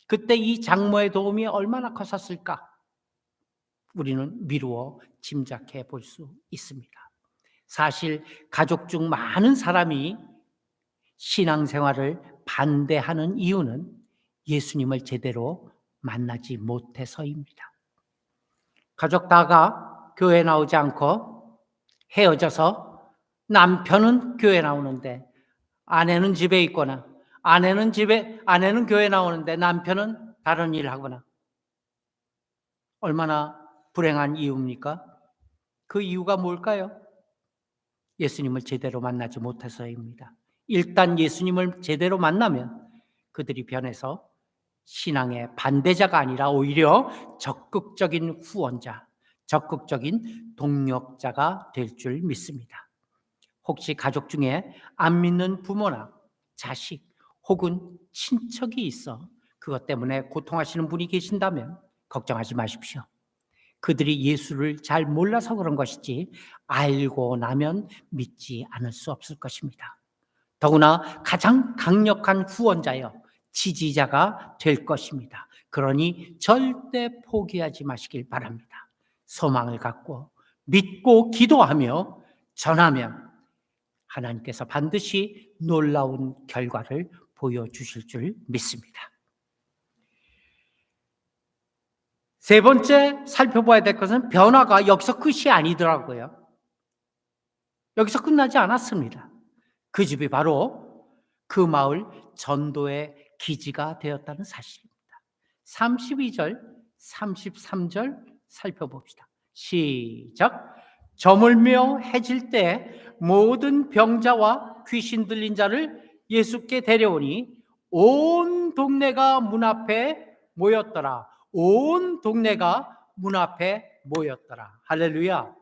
그때 이 장모의 도움이 얼마나 컸었을까? 우리는 미루어 짐작해 볼 수 있습니다. 사실 가족 중 많은 사람이 신앙생활을 반대하는 이유는 예수님을 제대로 만나지 못해서입니다. 가족 다가 교회 나오지 않고 헤어져서 남편은 교회 나오는데 아내는 집에 있거나 아내는 교회 나오는데 남편은 다른 일을 하거나, 얼마나 불행한 이유입니까? 그 이유가 뭘까요? 예수님을 제대로 만나지 못해서입니다. 일단 예수님을 제대로 만나면 그들이 변해서 신앙의 반대자가 아니라 오히려 적극적인 후원자, 적극적인 동력자가 될 줄 믿습니다. 혹시 가족 중에 안 믿는 부모나 자식 혹은 친척이 있어 그것 때문에 고통하시는 분이 계신다면 걱정하지 마십시오. 그들이 예수를 잘 몰라서 그런 것이지 알고 나면 믿지 않을 수 없을 것입니다. 더구나 가장 강력한 후원자여 지지자가 될 것입니다. 그러니 절대 포기하지 마시길 바랍니다. 소망을 갖고 믿고 기도하며 전하면 하나님께서 반드시 놀라운 결과를 보여주실 줄 믿습니다. 세 번째 살펴봐야 될 것은 변화가 여기서 끝이 아니더라고요. 여기서 끝나지 않았습니다. 그 집이 바로 그 마을 전도의 기지가 되었다는 사실입니다. 32절, 33절 살펴봅시다. 시작. 저물며 해질 때 모든 병자와 귀신 들린 자를 예수께 데려오니 온 동네가 문 앞에 모였더라. 온 동네가 문 앞에 모였더라. 할렐루야.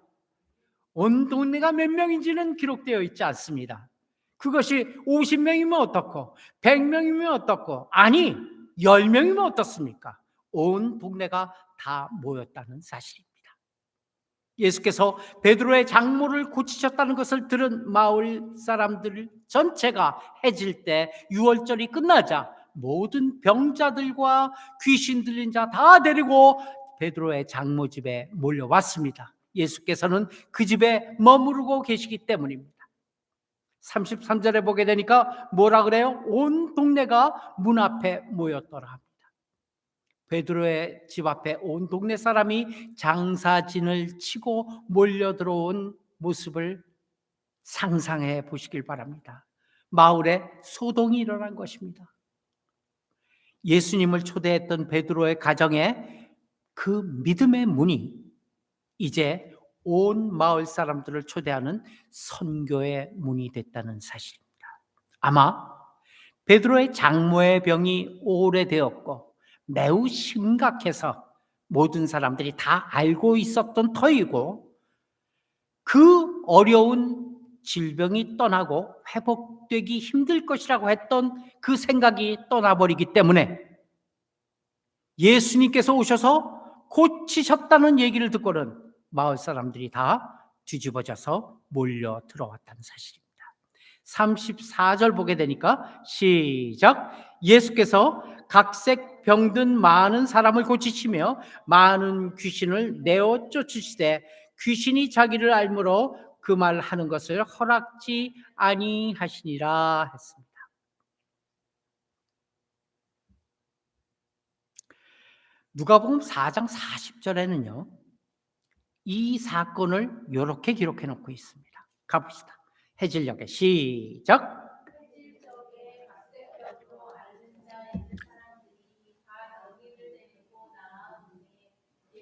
온 동네가 몇 명인지는 기록되어 있지 않습니다. 그것이 50명이면 어떻고 100명이면 어떻고, 아니 10명이면 어떻습니까? 온 동네가 다 모였다는 사실입니다. 예수께서 베드로의 장모를 고치셨다는 것을 들은 마을 사람들 전체가 해질 때 유월절이 끝나자 모든 병자들과 귀신 들린 자 다 데리고 베드로의 장모 집에 몰려왔습니다. 예수께서는 그 집에 머무르고 계시기 때문입니다. 33절에 보게 되니까 뭐라 그래요? 온 동네가 문 앞에 모였더라 합니다. 베드로의 집 앞에 온 동네 사람이 장사진을 치고 몰려 들어온 모습을 상상해 보시길 바랍니다. 마을에 소동이 일어난 것입니다. 예수님을 초대했던 베드로의 가정에 그 믿음의 문이 이제 온 마을 사람들을 초대하는 선교의 문이 됐다는 사실입니다. 아마 베드로의 장모의 병이 오래되었고 매우 심각해서 모든 사람들이 다 알고 있었던 터이고, 그 어려운 질병이 떠나고 회복되기 힘들 것이라고 했던 그 생각이 떠나버리기 때문에 예수님께서 오셔서 고치셨다는 얘기를 듣고는 마을 사람들이 다 뒤집어져서 몰려 들어왔다는 사실입니다. 34절 보게 되니까 시작. 예수께서 각색 병든 많은 사람을 고치시며 많은 귀신을 내어 쫓으시되 귀신이 자기를 알므로 그 말 하는 것을 허락지 아니하시니라 했습니다. 누가복음 4장 40절에는요. 이 사건을 이렇게 기록해 놓고 있습니다. 가봅시다. 해질녘에 시작.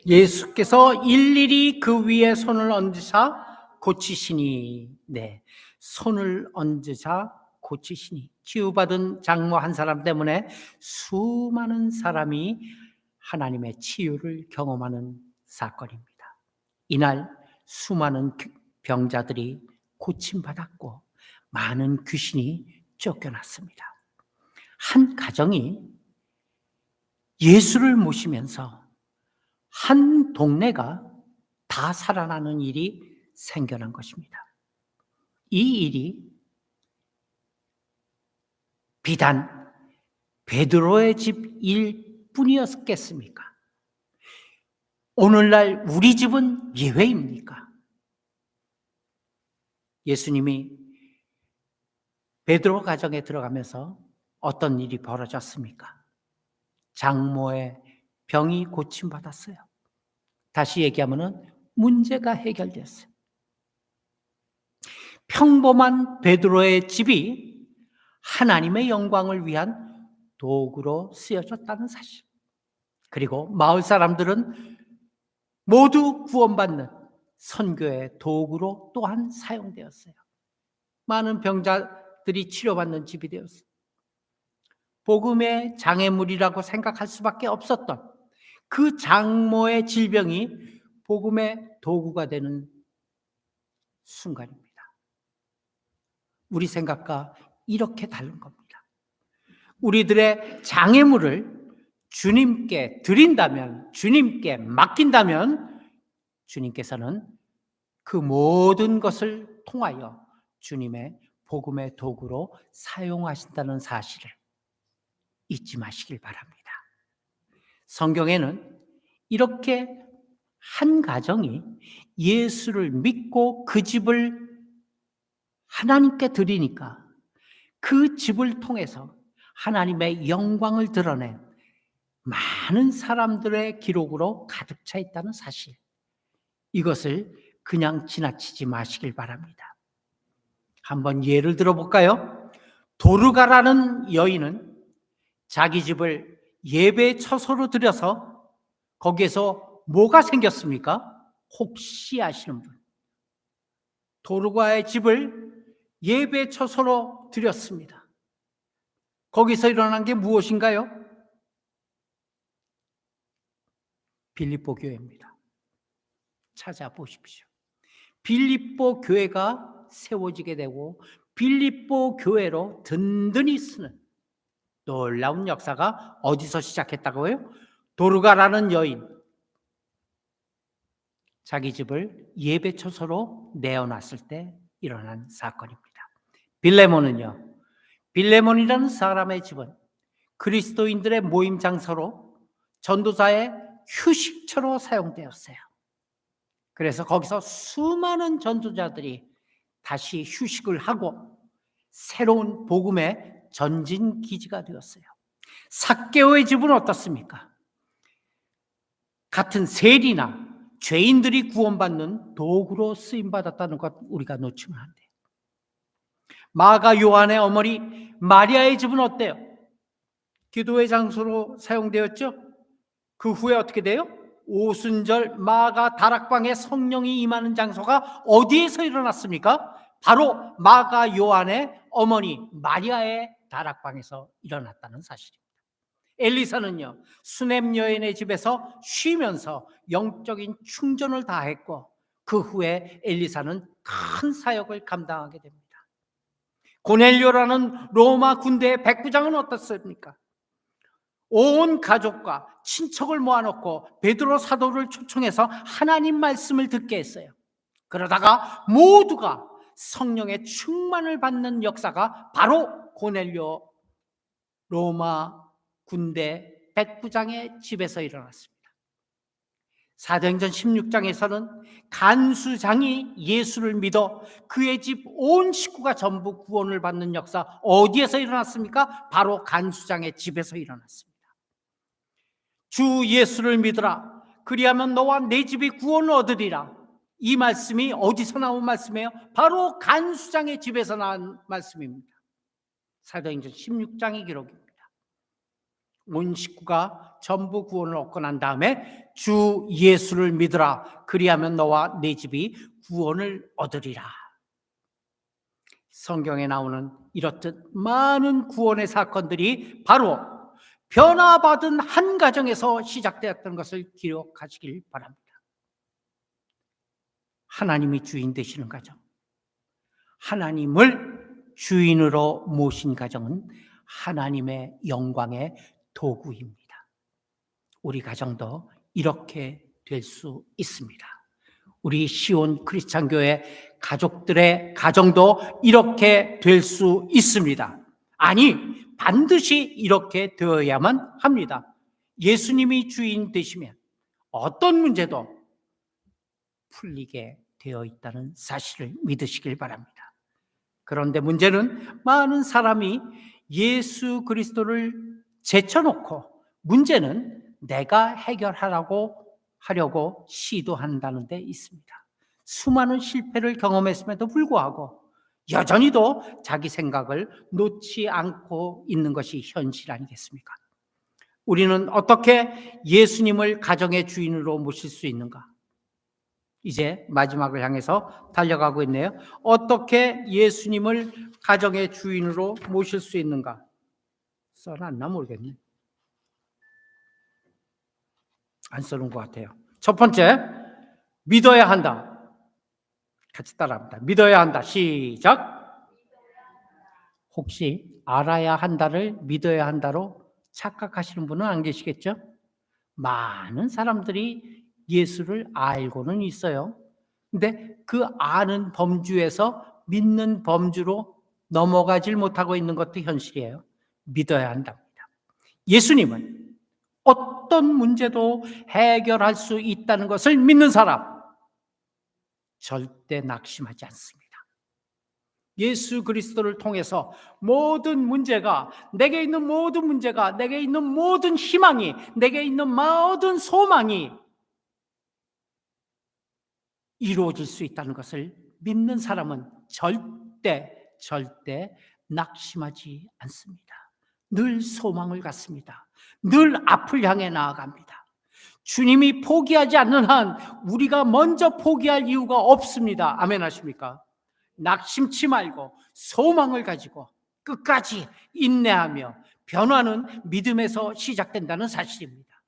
예수께서 일일이 그 위에 손을 얹으사 고치시니, 네, 손을 얹으사 고치시니. 치유받은 장모 한 사람 때문에 수많은 사람이 하나님의 치유를 경험하는 사건입니다. 이날 수많은 병자들이 고침받았고 많은 귀신이 쫓겨났습니다. 한 가정이 예수를 모시면서 한 동네가 다 살아나는 일이 생겨난 것입니다. 이 일이 비단 베드로의 집 일뿐이었겠습니까? 오늘날 우리 집은 예외입니까? 예수님이 베드로 가정에 들어가면서 어떤 일이 벌어졌습니까? 장모의 병이 고침받았어요. 다시 얘기하면 문제가 해결되었어요. 평범한 베드로의 집이 하나님의 영광을 위한 도구로 쓰여졌다는 사실. 그리고 마을 사람들은 모두 구원받는 선교의 도구로 또한 사용되었어요. 많은 병자들이 치료받는 집이 되었어요. 복음의 장애물이라고 생각할 수밖에 없었던 그 장모의 질병이 복음의 도구가 되는 순간입니다. 우리 생각과 이렇게 다른 겁니다. 우리들의 장애물을 주님께 드린다면, 주님께 맡긴다면 주님께서는 그 모든 것을 통하여 주님의 복음의 도구로 사용하신다는 사실을 잊지 마시길 바랍니다. 성경에는 이렇게 한 가정이 예수를 믿고 그 집을 하나님께 드리니까 그 집을 통해서 하나님의 영광을 드러낸 많은 사람들의 기록으로 가득 차 있다는 사실, 이것을 그냥 지나치지 마시길 바랍니다. 한번 예를 들어볼까요? 도르가라는 여인은 자기 집을 예배 처소로 들여서 거기에서 뭐가 생겼습니까? 혹시 아시는 분? 도르가의 집을 예배 처소로 들였습니다. 거기서 일어난 게 무엇인가요? 빌립보 교회입니다. 찾아보십시오. 빌립보 교회가 세워지게 되고 빌립보 교회로 든든히 쓰는 놀라운 역사가 어디서 시작했다고요? 도르가라는 여인, 자기 집을 예배 처소로 내어놨을 때 일어난 사건입니다. 빌레몬은요, 빌레몬이라는 사람의 집은 그리스도인들의 모임 장소로 전도사의 휴식처로 사용되었어요. 그래서 거기서 수많은 전도자들이 다시 휴식을 하고 새로운 복음의 전진 기지가 되었어요. 삭개오의 집은 어떻습니까? 같은 세리나 죄인들이 구원받는 도구로 쓰임받았다는 것 우리가 놓치면 안 돼요. 마가 요한의 어머니 마리아의 집은 어때요? 기도의 장소로 사용되었죠? 그 후에 어떻게 돼요? 오순절 마가 다락방에 성령이 임하는 장소가 어디에서 일어났습니까? 바로 마가 요한의 어머니 마리아의 다락방에서 일어났다는 사실입니다. 엘리사는요, 수넴 여인의 집에서 쉬면서 영적인 충전을 다했고 그 후에 엘리사는 큰 사역을 감당하게 됩니다. 고넬료라는 로마 군대의 백부장은 어떻습니까? 온 가족과 친척을 모아놓고 베드로 사도를 초청해서 하나님 말씀을 듣게 했어요. 그러다가 모두가 성령의 충만을 받는 역사가 바로 고넬료 로마 군대 백부장의 집에서 일어났습니다. 사도행전 16장에서는 간수장이 예수를 믿어 그의 집 온 식구가 전부 구원을 받는 역사 어디에서 일어났습니까? 바로 간수장의 집에서 일어났습니다. 주 예수를 믿으라. 그리하면 너와 내 집이 구원을 얻으리라. 이 말씀이 어디서 나온 말씀이에요? 바로 간수장의 집에서 나온 말씀입니다. 사도행전 16장의 기록입니다. 온 식구가 전부 구원을 얻고 난 다음에 주 예수를 믿으라. 그리하면 너와 내 집이 구원을 얻으리라. 성경에 나오는 이렇듯 많은 구원의 사건들이 바로 변화받은 한 가정에서 시작되었던 것을 기억하시길 바랍니다. 하나님이 주인 되시는 가정, 하나님을 주인으로 모신 가정은 하나님의 영광의 도구입니다. 우리 가정도 이렇게 될 수 있습니다. 우리 시온 크리스찬 교회 가족들의 가정도 이렇게 될 수 있습니다. 아니, 반드시 이렇게 되어야만 합니다. 예수님이 주인 되시면 어떤 문제도 풀리게 되어 있다는 사실을 믿으시길 바랍니다. 그런데 문제는 많은 사람이 예수 그리스도를 제쳐놓고 문제는 내가 해결하려고 시도한다는 데 있습니다. 수많은 실패를 경험했음에도 불구하고 여전히도 자기 생각을 놓지 않고 있는 것이 현실 아니겠습니까? 우리는 어떻게 예수님을 가정의 주인으로 모실 수 있는가? 이제 마지막을 향해서 달려가고 있네요. 어떻게 예수님을 가정의 주인으로 모실 수 있는가? 써놨나 모르겠네. 안 써놓은 것 같아요. 첫 번째, 믿어야 한다. 같이 따라합니다. 믿어야 한다. 시작. 혹시 알아야 한다를 믿어야 한다로 착각하시는 분은 안 계시겠죠? 많은 사람들이 예수를 알고는 있어요. 근데 그 아는 범주에서 믿는 범주로 넘어가질 못하고 있는 것도 현실이에요. 믿어야 한답니다. 예수님은 어떤 문제도 해결할 수 있다는 것을 믿는 사람, 절대 낙심하지 않습니다. 예수 그리스도를 통해서 모든 문제가, 내게 있는 모든 문제가, 내게 있는 모든 희망이, 내게 있는 모든 소망이 이루어질 수 있다는 것을 믿는 사람은 절대 낙심하지 않습니다. 늘 소망을 갖습니다. 늘 앞을 향해 나아갑니다. 주님이 포기하지 않는 한 우리가 먼저 포기할 이유가 없습니다. 아멘 하십니까? 낙심치 말고 소망을 가지고 끝까지 인내하며 변화는 믿음에서 시작된다는 사실입니다.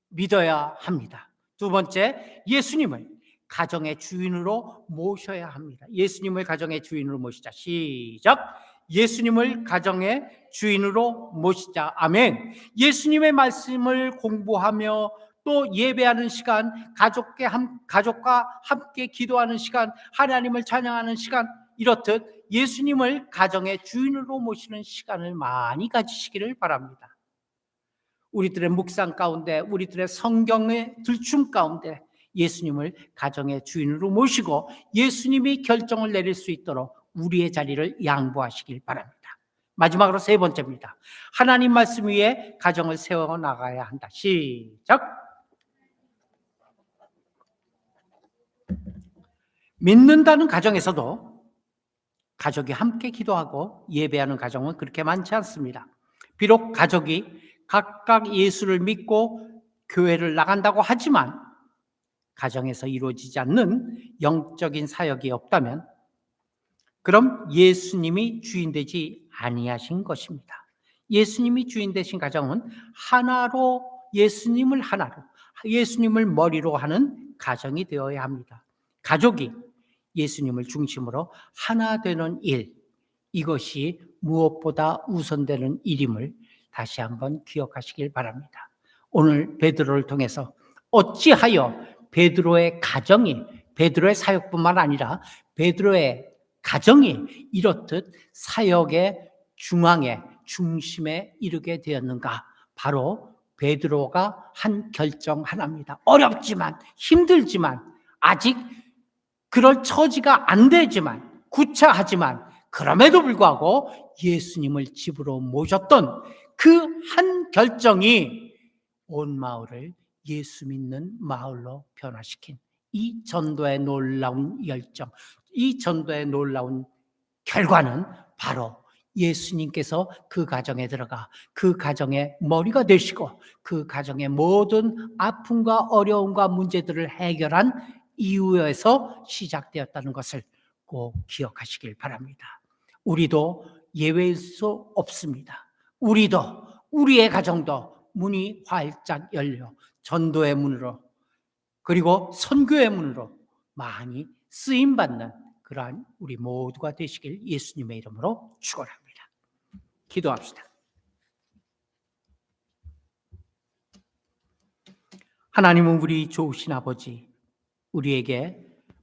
믿어야 합니다. 두 번째, 예수님을 가정의 주인으로 모셔야 합니다. 예수님을 가정의 주인으로 모시자. 시작. 예수님을 가정의 주인으로 모시자. 아멘. 예수님의 말씀을 공부하며 또 예배하는 시간, 가족과 함께 기도하는 시간, 하나님을 찬양하는 시간, 이렇듯 예수님을 가정의 주인으로 모시는 시간을 많이 가지시기를 바랍니다. 우리들의 묵상 가운데, 우리들의 성경의 들춤 가운데 예수님을 가정의 주인으로 모시고 예수님이 결정을 내릴 수 있도록 우리의 자리를 양보하시길 바랍니다. 마지막으로 세 번째입니다. 하나님 말씀 위에 가정을 세워나가야 한다. 시작. 믿는다는 가정에서도 가족이 함께 기도하고 예배하는 가정은 그렇게 많지 않습니다. 비록 가족이 각각 예수를 믿고 교회를 나간다고 하지만 가정에서 이루어지지 않는 영적인 사역이 없다면 그럼 예수님이 주인 되지 아니하신 것입니다. 예수님이 주인 되신 가정은 하나로, 예수님을 머리로 하는 가정이 되어야 합니다. 가족이 예수님을 중심으로 하나 되는 일, 이것이 무엇보다 우선되는 일임을 다시 한번 기억하시길 바랍니다. 오늘 베드로를 통해서 어찌하여 베드로의 가정이, 베드로의 사역뿐만 아니라 베드로의 가정이 이렇듯 사역의 중심에 이르게 되었는가? 바로 베드로가 한 결정 하나입니다. 어렵지만, 힘들지만, 아직 그럴 처지가 안 되지만, 구차하지만, 그럼에도 불구하고 예수님을 집으로 모셨던 그 한 결정이 온 마을을 예수 믿는 마을로 변화시킨 이 전도의 놀라운 열정, 이 전도의 놀라운 결과는 바로 예수님께서 그 가정에 들어가 그 가정의 머리가 되시고 그 가정의 모든 아픔과 어려움과 문제들을 해결한 이후에서 시작되었다는 것을 꼭 기억하시길 바랍니다. 우리도 예외일 수 없습니다. 우리도, 우리의 가정도 문이 활짝 열려 전도의 문으로, 그리고 선교의 문으로 많이 쓰임받는 그러한 우리 모두가 되시길 예수님의 이름으로 축원합니다. 기도합시다. 하나님은 우리 좋으신 아버지, 우리에게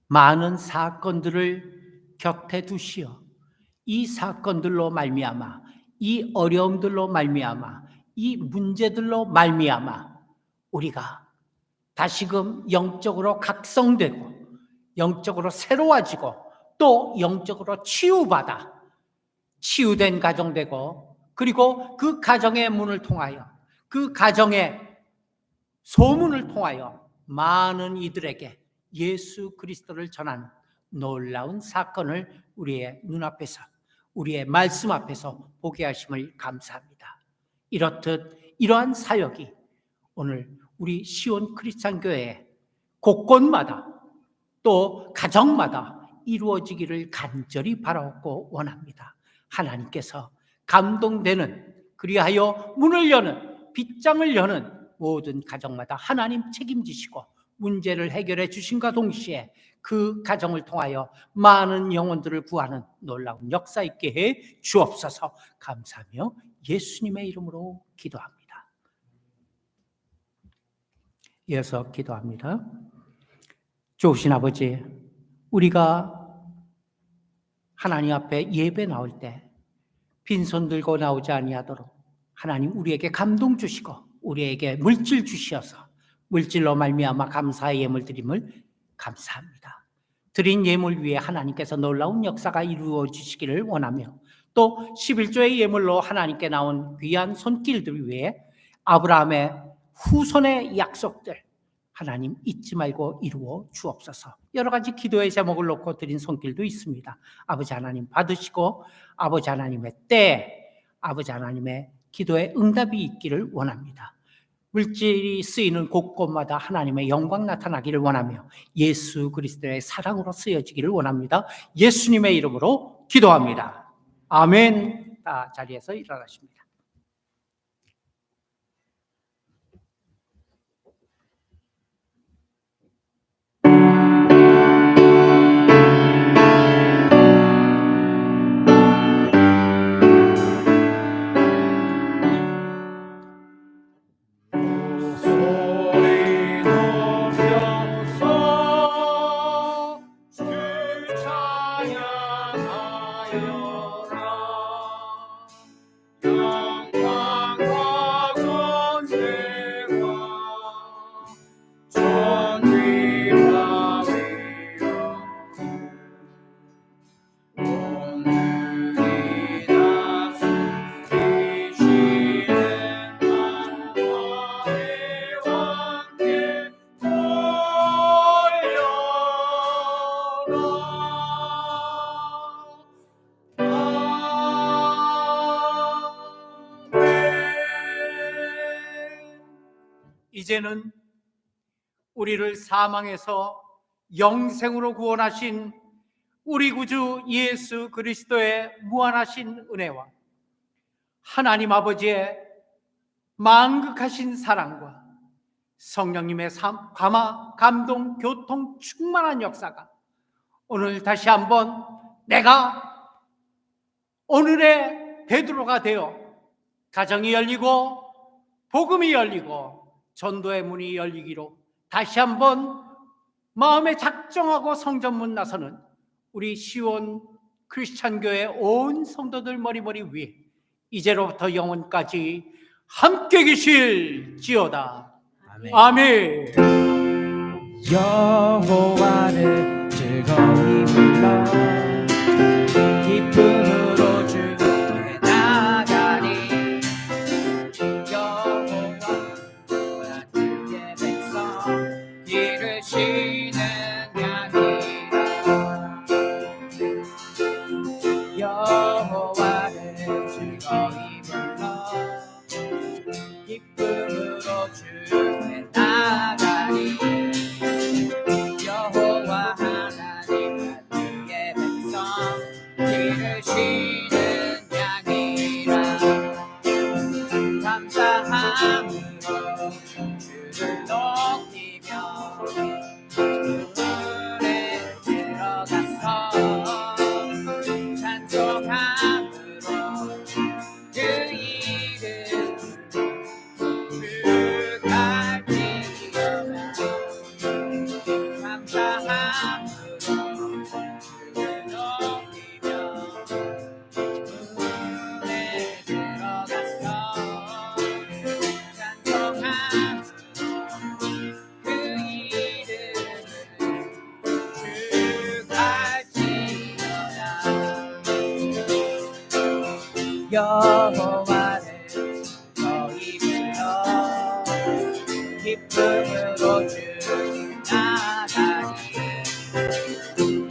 많은 사건들을 곁에 두시어 이 사건들로 말미암아, 이 어려움들로 말미암아, 이 문제들로 말미암아 우리가 다시금 영적으로 각성되고 영적으로 새로워지고 또 영적으로 치유된 가정 되고, 그리고 그 가정의 문을 통하여, 그 가정의 소문을 통하여 많은 이들에게 예수 그리스도를 전하는 놀라운 사건을 우리의 눈앞에서, 우리의 말씀 앞에서 보게 하심을 감사합니다. 이렇듯 이러한 사역이 오늘 우리 시온 크리스찬 교회 곳곳마다 또 가정마다 이루어지기를 간절히 바라고 원합니다. 하나님께서 감동되는, 그리하여 문을 여는, 빗장을 여는 모든 가정마다 하나님 책임지시고 문제를 해결해 주심과 동시에 그 가정을 통하여 많은 영혼들을 구하는 놀라운 역사 있게 해 주옵소서. 감사하며 예수님의 이름으로 기도합니다. 이어서 기도합니다. 좋으신 아버지, 우리가 하나님 앞에 예배 나올 때 빈손 들고 나오지 아니하도록 하나님 우리에게 감동 주시고 우리에게 물질 주시어서 물질로 말미암아 감사의 예물 드림을 감사합니다. 드린 예물 위에 하나님께서 놀라운 역사가 이루어지시기를 원하며, 또 11조의 예물로 하나님께 나온 귀한 손길들 위에 아브라함의 후손의 약속들 하나님 잊지 말고 이루어 주옵소서. 여러 가지 기도의 제목을 놓고 드린 손길도 있습니다. 아버지 하나님 받으시고 아버지 하나님의 때에 아버지 하나님의 기도에 응답이 있기를 원합니다. 물질이 쓰이는 곳곳마다 하나님의 영광 나타나기를 원하며 예수 그리스도의 사랑으로 쓰여지기를 원합니다. 예수님의 이름으로 기도합니다. 아멘. 다 자리에서 일어나십니다. 이제는 우리를 사망에서 영생으로 구원하신 우리 구주 예수 그리스도의 무한하신 은혜와 하나님 아버지의 만극하신 사랑과 성령님의 감화, 감동, 교통 충만한 역사가 오늘 다시 한번 내가 오늘의 베드로가 되어 가정이 열리고 복음이 열리고 전도의 문이 열리기로 다시 한번 마음에 작정하고 성전문 나서는 우리 시온 크리스찬 교회 온 성도들 머리머리 위에 이제로부터 영원까지 함께 계실지어다. 아멘. 여호와를 즐거이 불러 기쁨으로 주께 나가리. 여호와 그의 백성 기르시는 양이라. 여호와를 즐거이 불러 기쁨으로 주께 나가리. 여호와 하나님 그의 백성 기르시는 양이라. 감사함으로 주를 높이며 물에 들어가서 찬송함으로 그 이름 주갈지어다. 감사함으로 주를 높이며 물에 들어가서 찬송함으로 그 이름을 주갈지어다. 여호와를 너희 불러 기쁨으로 주님 나가리.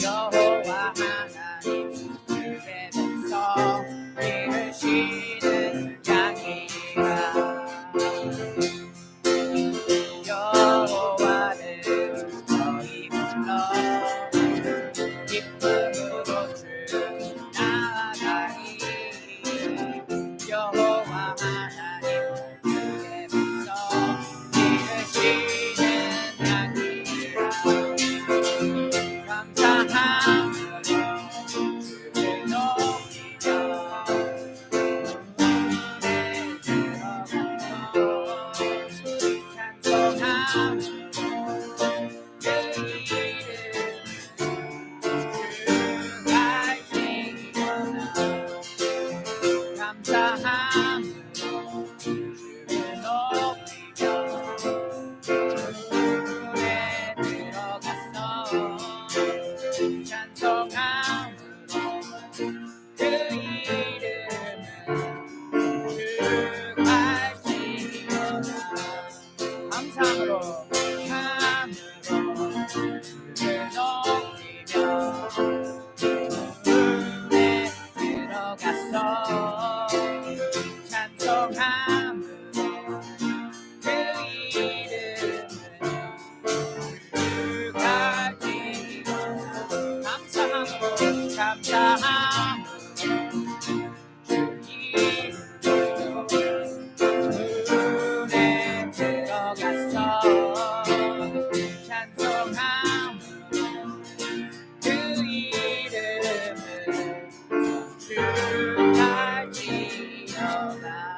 여호와 하나님 그의 백성 기르시는 양이라. 여호와를 너희 불러 기쁨으로 주님 나가리. 여호와 하나님 그의 백성 기르시는 양이라. 감사함으로 주를 높이며 물에 들어가서 찬송함으로 그 이름을 주갈지어다. 감사함으로 주를 높이며 물에 들어가서 찬송함으로 그 이름을 주갈지어다. 감사함으로 주를 높이며 물에 들어가서 찬송함으로 그 이름을 주갈지어다. 감사함으로 물에 들어가서 찬송함으로 그 이름을 주갈지어다.